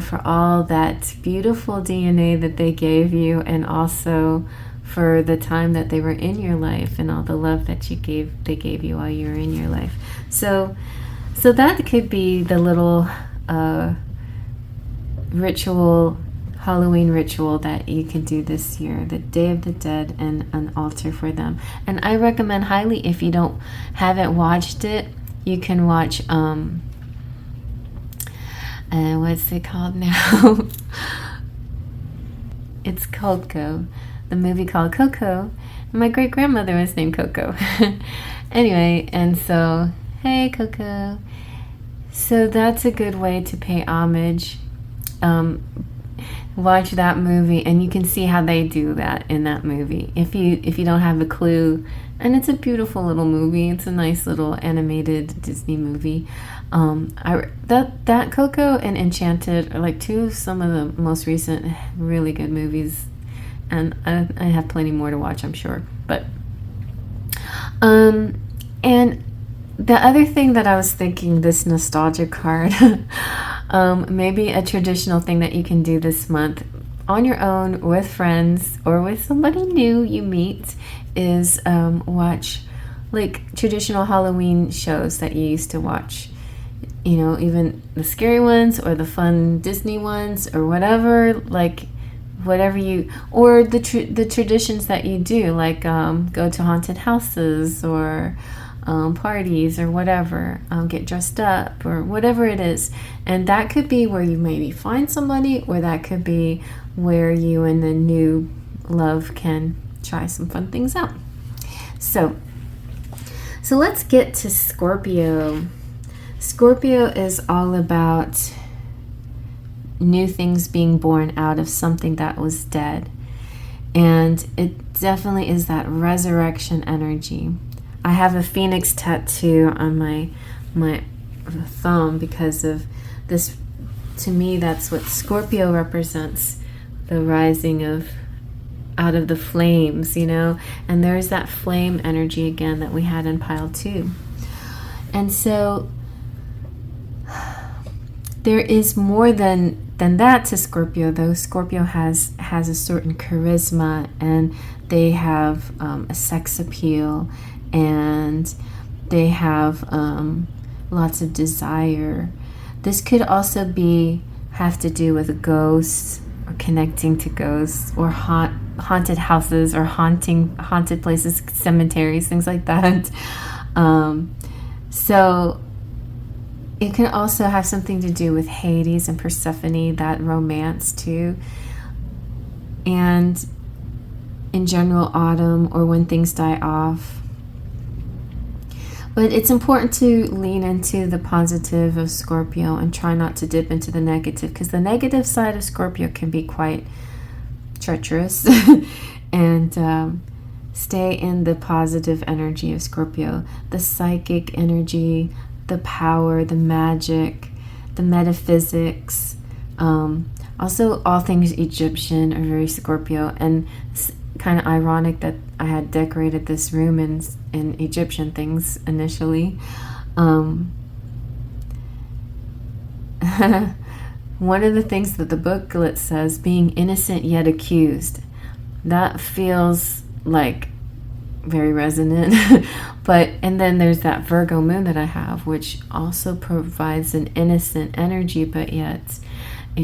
S1: for all that beautiful DNA that they gave you, and also for the time that they were in your life and all the love that they gave you while you were in your life. So that could be the little Halloween ritual that you can do this year, the Day of the Dead, and an altar for them. And I recommend highly, if you haven't watched it, you can watch what's it called now? It's called the movie called Coco. My great-grandmother was named Coco. Anyway, and so, hey, Coco. So that's a good way to pay homage. Watch that movie, and you can see how they do that in that movie. If you don't have a clue, and it's a beautiful little movie. It's a nice little animated Disney movie. That Coco and Enchanted are like two of some of the most recent really good movies, and I have plenty more to watch, I'm sure. But and the other thing that I was thinking, this nostalgia card, maybe a traditional thing that you can do this month on your own with friends or with somebody new you meet is watch like traditional Halloween shows that you used to watch. You know, even the scary ones or the fun Disney ones or whatever, like whatever you, or the traditions that you do, like go to haunted houses or parties or whatever, get dressed up or whatever it is. And that could be where you maybe find somebody, or that could be where you and the new love can try some fun things out. So let's get to Scorpio. Scorpio is all about new things being born out of something that was dead. And it definitely is that resurrection energy. I have a phoenix tattoo on my thumb because of this. To me, that's what Scorpio represents, the rising of out of the flames, you know. And there's that flame energy again that we had in pile 2. And so there is more than that to Scorpio, though. Scorpio has a certain charisma, and they have a sex appeal, and they have lots of desire. This could also have to do with ghosts, or connecting to ghosts, or haunted houses, or haunted places, cemeteries, things like that. So it can also have something to do with Hades and Persephone, that romance too. And in general, autumn, or when things die off. But it's important to lean into the positive of Scorpio and try not to dip into the negative, because the negative side of Scorpio can be quite treacherous. And stay in the positive energy of Scorpio, the psychic energy, the power, the magic, the metaphysics. Also, all things Egyptian are very Scorpio, and it's kind of ironic that I had decorated this room in Egyptian things initially. One of the things that the booklet says, being innocent yet accused, that feels like very resonant. And then there's that Virgo moon that I have, which also provides an innocent energy, but yet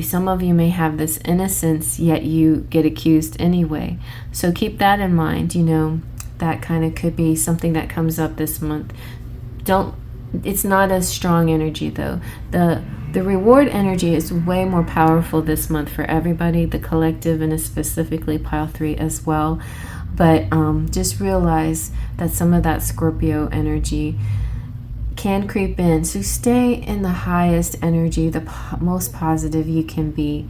S1: some of you may have this innocence, yet you get accused anyway. So keep that in mind. You know, that kind of could be something that comes up this month. It's not a strong energy though. The reward energy is way more powerful this month for everybody, the collective, and specifically pile 3 as well. But just realize that some of that Scorpio energy can creep in. So stay in the highest energy, the most positive you can be.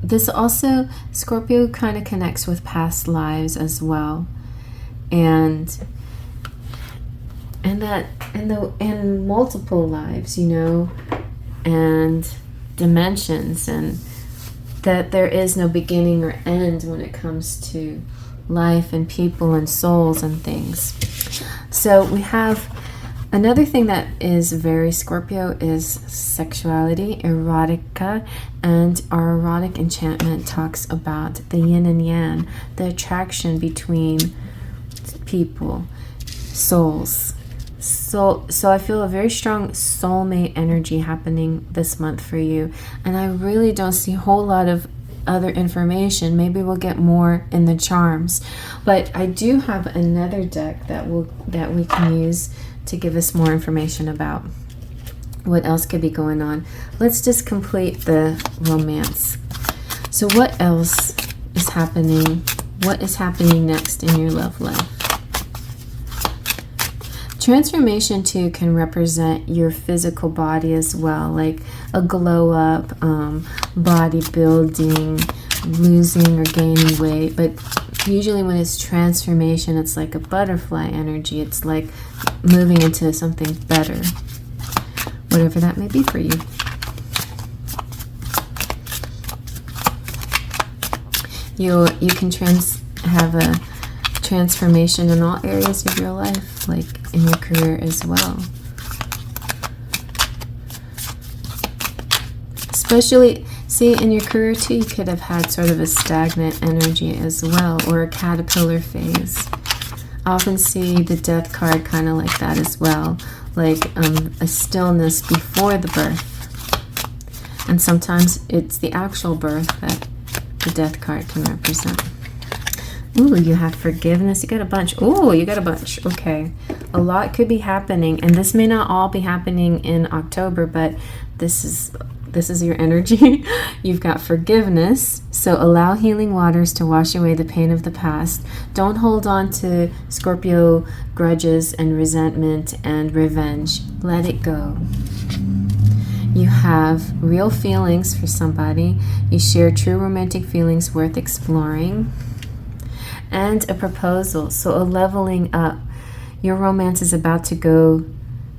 S1: This also, Scorpio kind of connects with past lives as well. And that in multiple lives, you know, and dimensions, and that there is no beginning or end when it comes to life and people and souls and things. So we have another thing that is very Scorpio is sexuality, erotica, and our erotic enchantment talks about the yin and yang, the attraction between people, souls. So I feel a very strong soulmate energy happening this month for you, and I really don't see a whole lot of other information. Maybe we'll get more in the charms, but I do have another deck that we can use to give us more information about. What else could be going on? Let's just complete the romance. So what else is happening? What is happening next in your love life? Transformation too can represent your physical body as well, like a glow up, bodybuilding, losing or gaining weight. But usually when it's transformation, it's like a butterfly energy. It's like moving into something better, whatever that may be for you. You can have a transformation in all areas of your life, like in your career as well. Especially, see, in your career too, you could have had sort of a stagnant energy as well, or a caterpillar phase. I often see the death card kind of like that as well, like a stillness before the birth. And sometimes it's the actual birth that the death card can represent. Ooh, you have forgiveness. You got a bunch. Ooh, you got a bunch. Okay. A lot could be happening, and this may not all be happening in October, but this is your energy. You've got forgiveness. So allow healing waters to wash away the pain of the past. Don't hold on to Scorpio grudges and resentment and revenge. Let it go. You have real feelings for somebody. You share true romantic feelings worth exploring. And a proposal, so a leveling up. Your romance is about to go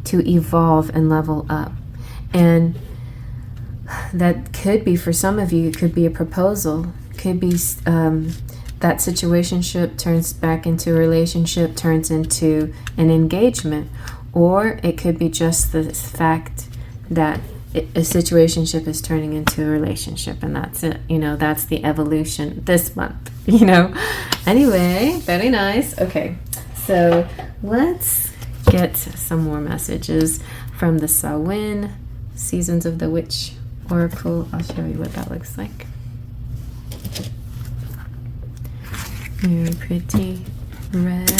S1: to evolve and level up. And that could be, for some of you, it could be a proposal. Could be that situationship turns back into a relationship, turns into an engagement. Or it could be just the fact that a situationship is turning into a relationship, and that's it. You know, that's the evolution this month, you know. Anyway, very nice. Okay, so let's get some more messages from the Samhain Seasons of the Witch Oracle. I'll show you what that looks like. Very pretty red.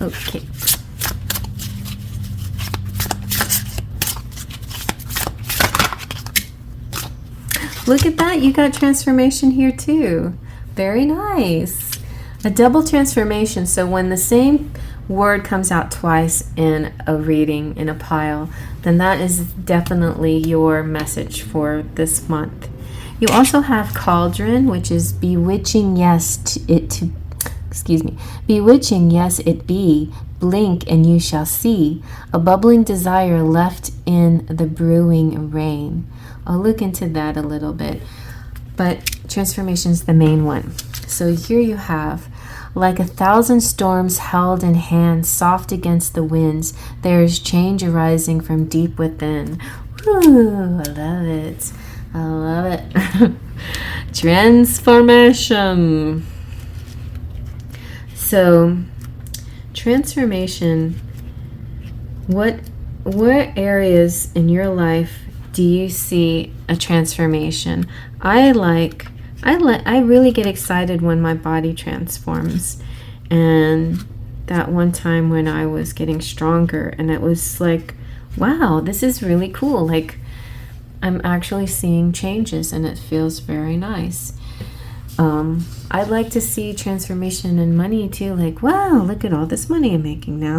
S1: Okay. Look at that. You got transformation here too. Very nice. A double transformation. So when the same word comes out twice in a reading, in a pile, then that is definitely your message for this month. You also have cauldron, which is bewitching, bewitching, yes, it be. Blink and you shall see. A bubbling desire left in the brewing rain. I'll look into that a little bit. But transformation's the main one. So here you have, like 1,000 storms held in hand, soft against the winds, there is change arising from deep within. Woo, I love it. I love it. Transformation. So, transformation, what areas in your life do you see a transformation? I really get excited when my body transforms. And that one time when I was getting stronger, and it was like, wow, this is really cool. Like, I'm actually seeing changes, and it feels very nice. I'd like to see transformation in money too. Like, wow, look at all this money I'm making now.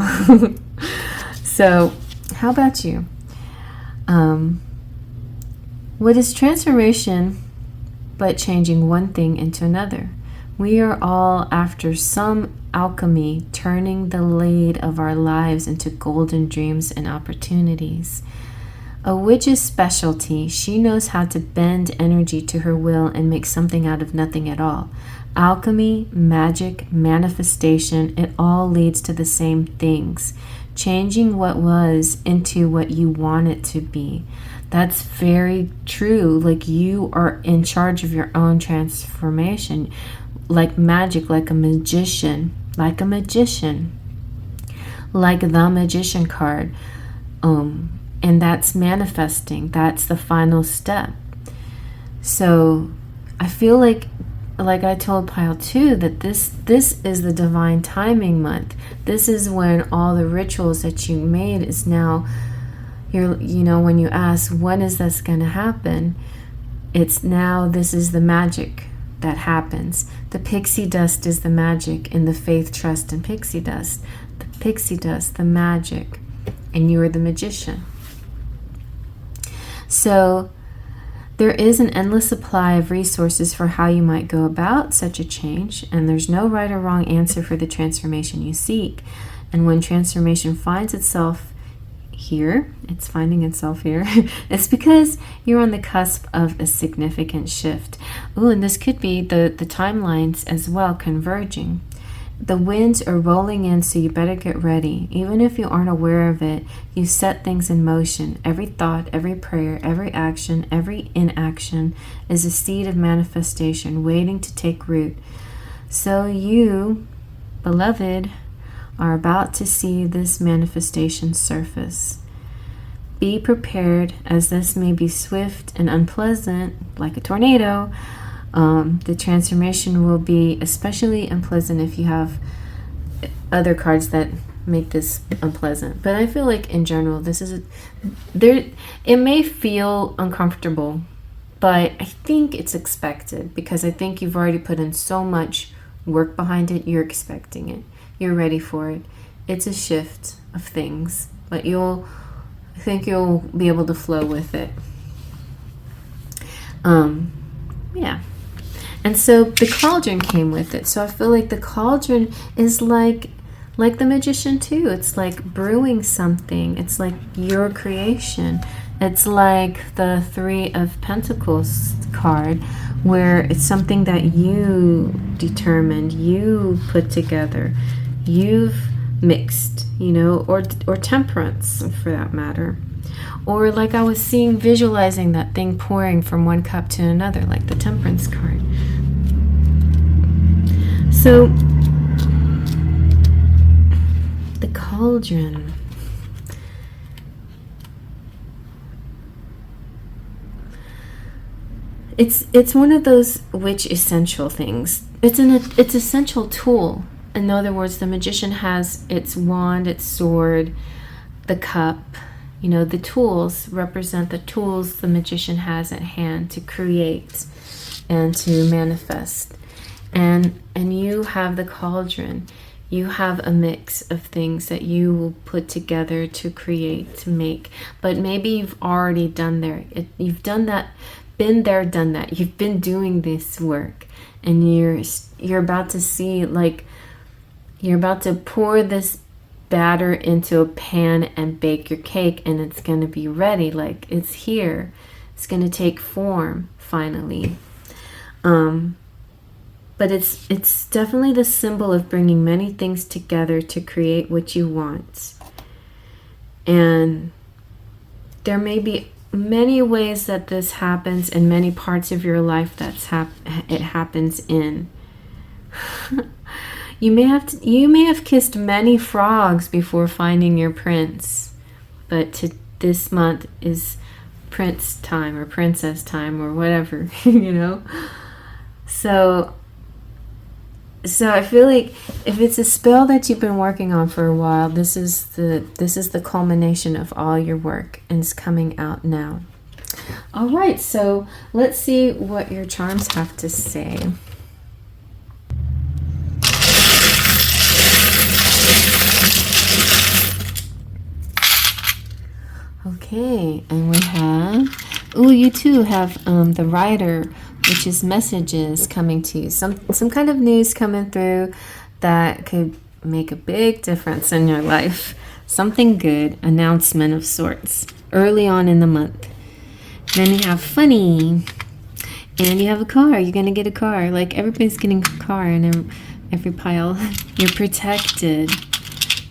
S1: So, how about you? What is transformation but changing one thing into another? We are all after some alchemy, turning the lead of our lives into golden dreams and opportunities. A witch's specialty, she knows how to bend energy to her will and make something out of nothing at all. Alchemy, magic, manifestation, it all leads to the same things. Changing what was into what you want it to be. That's very true. Like, you are in charge of your own transformation. Like magic, like a magician. Like the magician card. And that's manifesting. That's the final step. So I feel like I told Pile 2, that this is the divine timing month. This is when all the rituals that you made is now, when you ask, when is this going to happen? It's now, this is the magic that happens. The pixie dust is the magic in the faith, trust, and pixie dust. The pixie dust, the magic, and you are the magician. So there is an endless supply of resources for how you might go about such a change, and there's no right or wrong answer for the transformation you seek. And when transformation finds itself here, it's finding itself here, it's because you're on the cusp of a significant shift. Ooh, and this could be the timelines as well converging. The winds are rolling in, so you better get ready. Even if you aren't aware of it, you set things in motion. Every thought, every prayer, every action, every inaction is a seed of manifestation waiting to take root. So you, beloved, are about to see this manifestation surface. Be prepared, as this may be swift and unpleasant, like a tornado. The transformation will be especially unpleasant if you have other cards that make this unpleasant. But I feel like in general, it may feel uncomfortable, but I think it's expected, because I think you've already put in so much work behind it. You're expecting it. You're ready for it. It's a shift of things, but I think you'll be able to flow with it. Yeah. And so the cauldron came with it. So I feel like the cauldron is like the magician too. It's like brewing something. It's like your creation. It's like the Three of Pentacles card, where it's something that you determined, you put together, you've mixed, or temperance for that matter. Or like I was visualizing that thing pouring from one cup to another, like the temperance card. So the cauldron. It's one of those witch essential things. It's essential tool. In other words, the magician has its wand, its sword, the cup. The tools represent the tools the magician has at hand to create and to manifest. And you have the cauldron. You have a mix of things that you will put together to create, to make. But maybe you've already done there. You've done that, been there, done that. You've been doing this work, and you're about to see, like, you're about to pour this batter into a pan and bake your cake, and it's going to be ready. Like, it's here. It's going to take form finally. But it's definitely the symbol of bringing many things together to create what you want. And there may be many ways that this happens in many parts of your life it happens in. You may have kissed many frogs before finding your prince, but this month is prince time or princess time or whatever, So I feel like if it's a spell that you've been working on for a while, this is the culmination of all your work, and it's coming out now. All right, so let's see what your charms have to say. Okay, and we have, you too have the Rider, which is messages coming to you. Some kind of news coming through that could make a big difference in your life. Something good, announcement of sorts, early on in the month. Then you have funny, and you have a car. You're going to get a car. Like, everybody's getting a car in every pile. You're protected.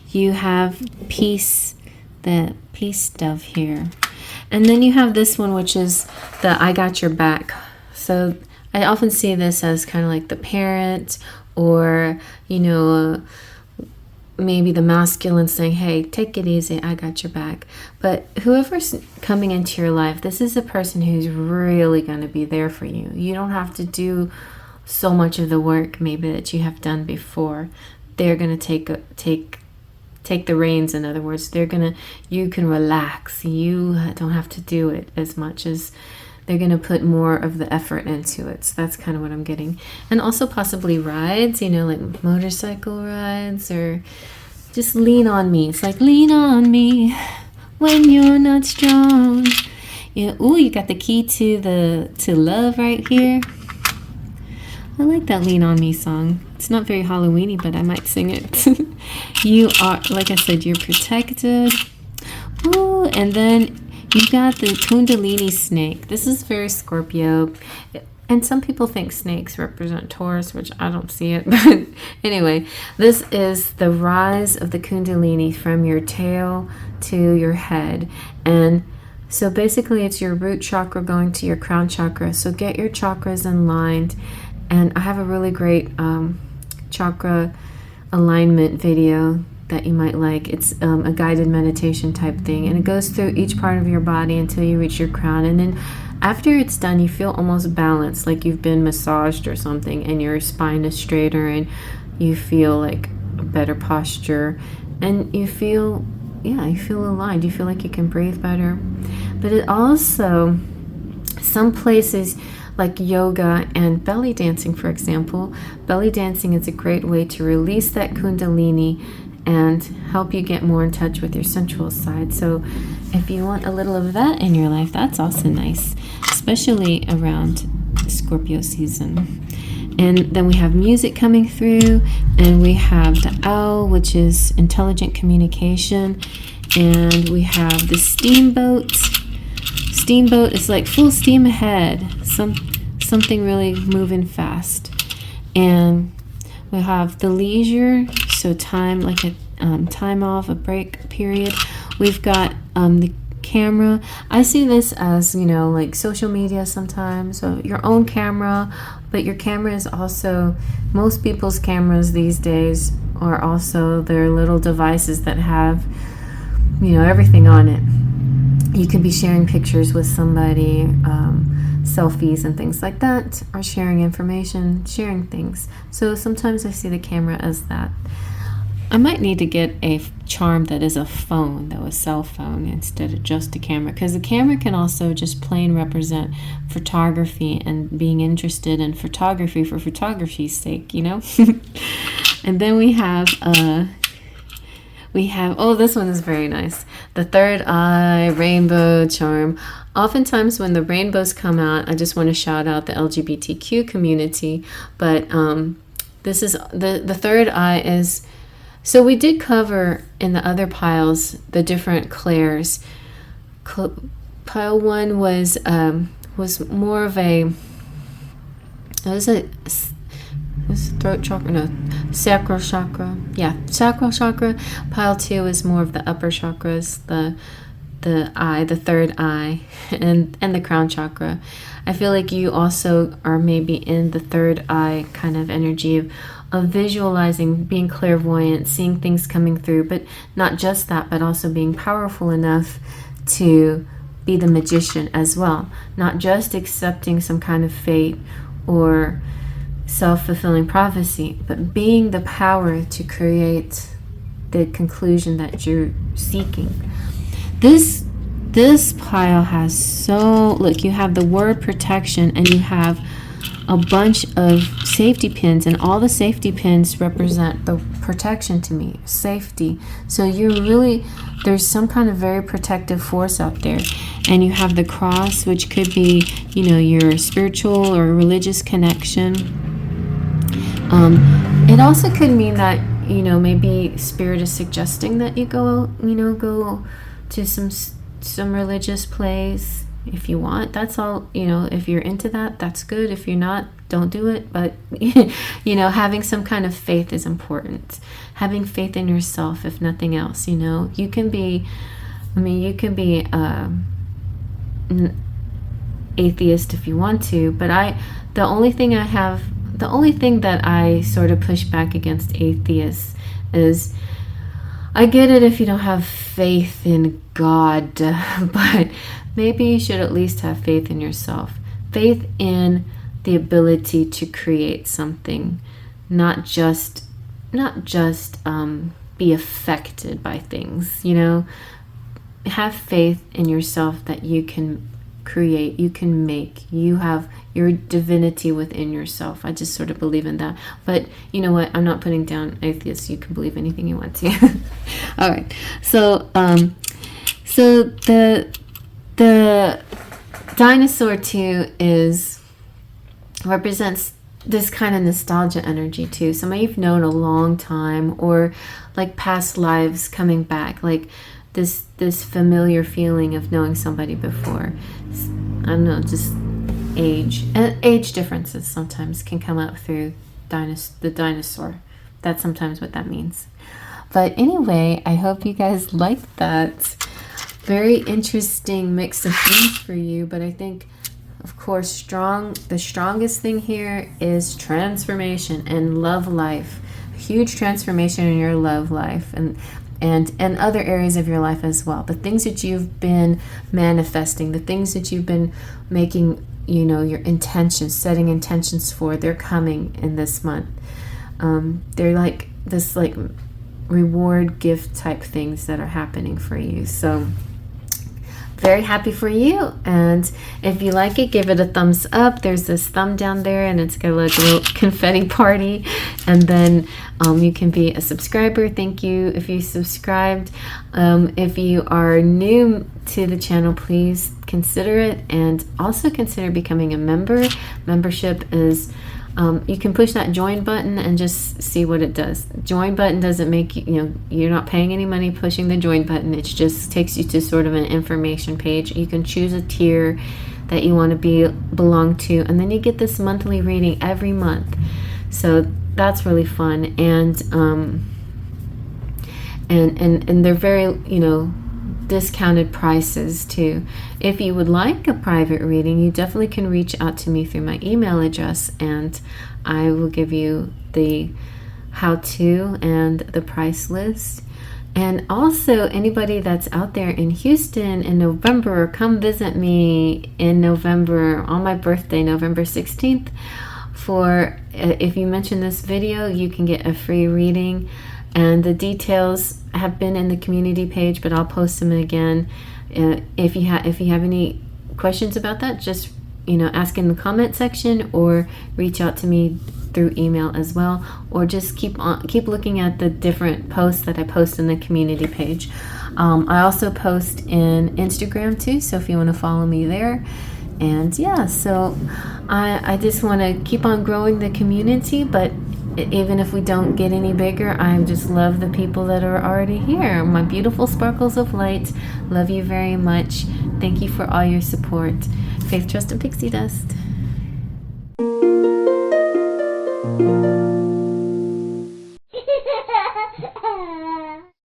S1: You have peace, the peace stuff here. And then you have this one, which is the I got your back. So I often see this as kind of like the parent, or, maybe the masculine saying, hey, take it easy, I got your back. But whoever's coming into your life, this is a person who's really going to be there for you. You don't have to do so much of the work maybe that you have done before. They're going to take the reins. In other words, you can relax. You don't have to do it as much as they're going to put more of the effort into it. So that's kind of what I'm getting. And also possibly rides, like motorcycle rides, or just lean on me. It's like, lean on me when you're not strong. Ooh, you got the key to love right here. I like that Lean On Me song. It's not very Halloweeny, but I might sing it. You are, like I said, you're protected. Ooh, and then you got the Kundalini snake. This is very Scorpio. And some people think snakes represent Taurus, which I don't see it. But anyway, this is the rise of the Kundalini from your tail to your head. And so basically it's your root chakra going to your crown chakra. So get your chakras aligned. And I have a really great chakra alignment video that you might like. It's a guided meditation type thing, and it goes through each part of your body until you reach your crown. And then after it's done, you feel almost balanced, like you've been massaged or something, and your spine is straighter, and you feel like a better posture, and you feel aligned. You feel like you can breathe better. But it also, some places like yoga and belly dancing, for example. Belly dancing is a great way to release that Kundalini and help you get more in touch with your sensual side. So if you want a little of that in your life, that's also nice, especially around Scorpio season. And then we have music coming through, and we have the owl, which is intelligent communication, and we have the steamboat. Steamboat is like full steam ahead, something really moving fast. And we have the leisure, so time, like a time off, a break period. We've got the camera. I see this as, like social media sometimes, so your own camera, but your camera is also, most people's cameras these days are also their little devices that have, everything on it. You could be sharing pictures with somebody, selfies and things like that, or sharing information, sharing things. So sometimes I see the camera as that. I might need to get a charm that is a phone, though, a cell phone, instead of just a camera, because the camera can also just plain represent photography and being interested in photography for photography's sake, And then we have this one is very nice. The third eye rainbow charm. Oftentimes when the rainbows come out, I just want to shout out the LGBTQ community. But this is the third eye is, so we did cover in the other piles the different clairs. Pile one was more of throat chakra, no, sacral chakra. Yeah, sacral chakra. Pile 2 is more of the upper chakras, the eye, the third eye, and the crown chakra. I feel like you also are maybe in the third eye kind of energy of visualizing, being clairvoyant, seeing things coming through, but not just that, but also being powerful enough to be the magician as well. Not just accepting some kind of fate or self-fulfilling prophecy, but being the power to create the conclusion that you're seeking. This pile has look, you have the word protection, and you have a bunch of safety pins, and all the safety pins represent the protection to me, safety. So there's some kind of very protective force out there. And you have the cross, which could be, your spiritual or religious connection. It also could mean that, maybe spirit is suggesting that you go to some religious place if you want. That's all, if you're into that, that's good. If you're not, don't do it. But, having some kind of faith is important. Having faith in yourself, if nothing else, you can be, atheist if you want to, but the only thing that I sort of push back against atheists is I get it if you don't have faith in God, but maybe you should at least have faith in yourself. Faith in the ability to create something, not just be affected by things, you know. Have faith in yourself that you can create, you can make, you have your divinity within yourself. I just sort of believe in that. But you know what, I'm not putting down atheists. You can believe anything you want to. All right, so so the dinosaur too represents this kind of nostalgia energy too. Somebody you've known a long time, or like past lives coming back, like this familiar feeling of knowing somebody before. I don't know, just age differences sometimes can come up through the dinosaur. That's sometimes what that means. But anyway, I hope you guys liked that. Very interesting mix of things for you, but I think, of course, the strongest thing here is transformation and love life. Huge transformation in your love life and other areas of your life as well. The things that you've been manifesting, the things that you've been making, you know, your intentions, setting intentions for, they're coming in this month. They're like this like reward gift type things that are happening for you. So very happy for you, and if you like it, give it a thumbs up. There's this thumb down there and it's got like a little confetti party, and then you can be a subscriber. Thank you if you subscribed. If you are new to the channel, please consider it, and also consider becoming a member. Membership is you can push that join button and just see what it does. Join button doesn't make you, you know, you're not paying any money pushing the join button. It just takes you to sort of an information page. You can choose a tier that you want to belong to, and then you get this monthly reading every month. So that's really fun, and they're very, you know, discounted prices too. If you would like a private reading, you definitely can reach out to me through my email address, and I will give you the how-to and the price list. And also, anybody that's out there in Houston in November, come visit me in November on my birthday, November 16th. If you mention this video, you can get a free reading. And the details have been in the community page, but I'll post them again. If you have any questions about that, just, you know, ask in the comment section, or reach out to me through email as well, or just keep looking at the different posts that I post in the community page. I also post in Instagram too, so if you want to follow me there. And yeah, so I just want to keep on growing the community, but even if we don't get any bigger, I just love the people that are already here. My beautiful sparkles of light. Love you very much. Thank you for all your support. Faith, trust, and pixie dust.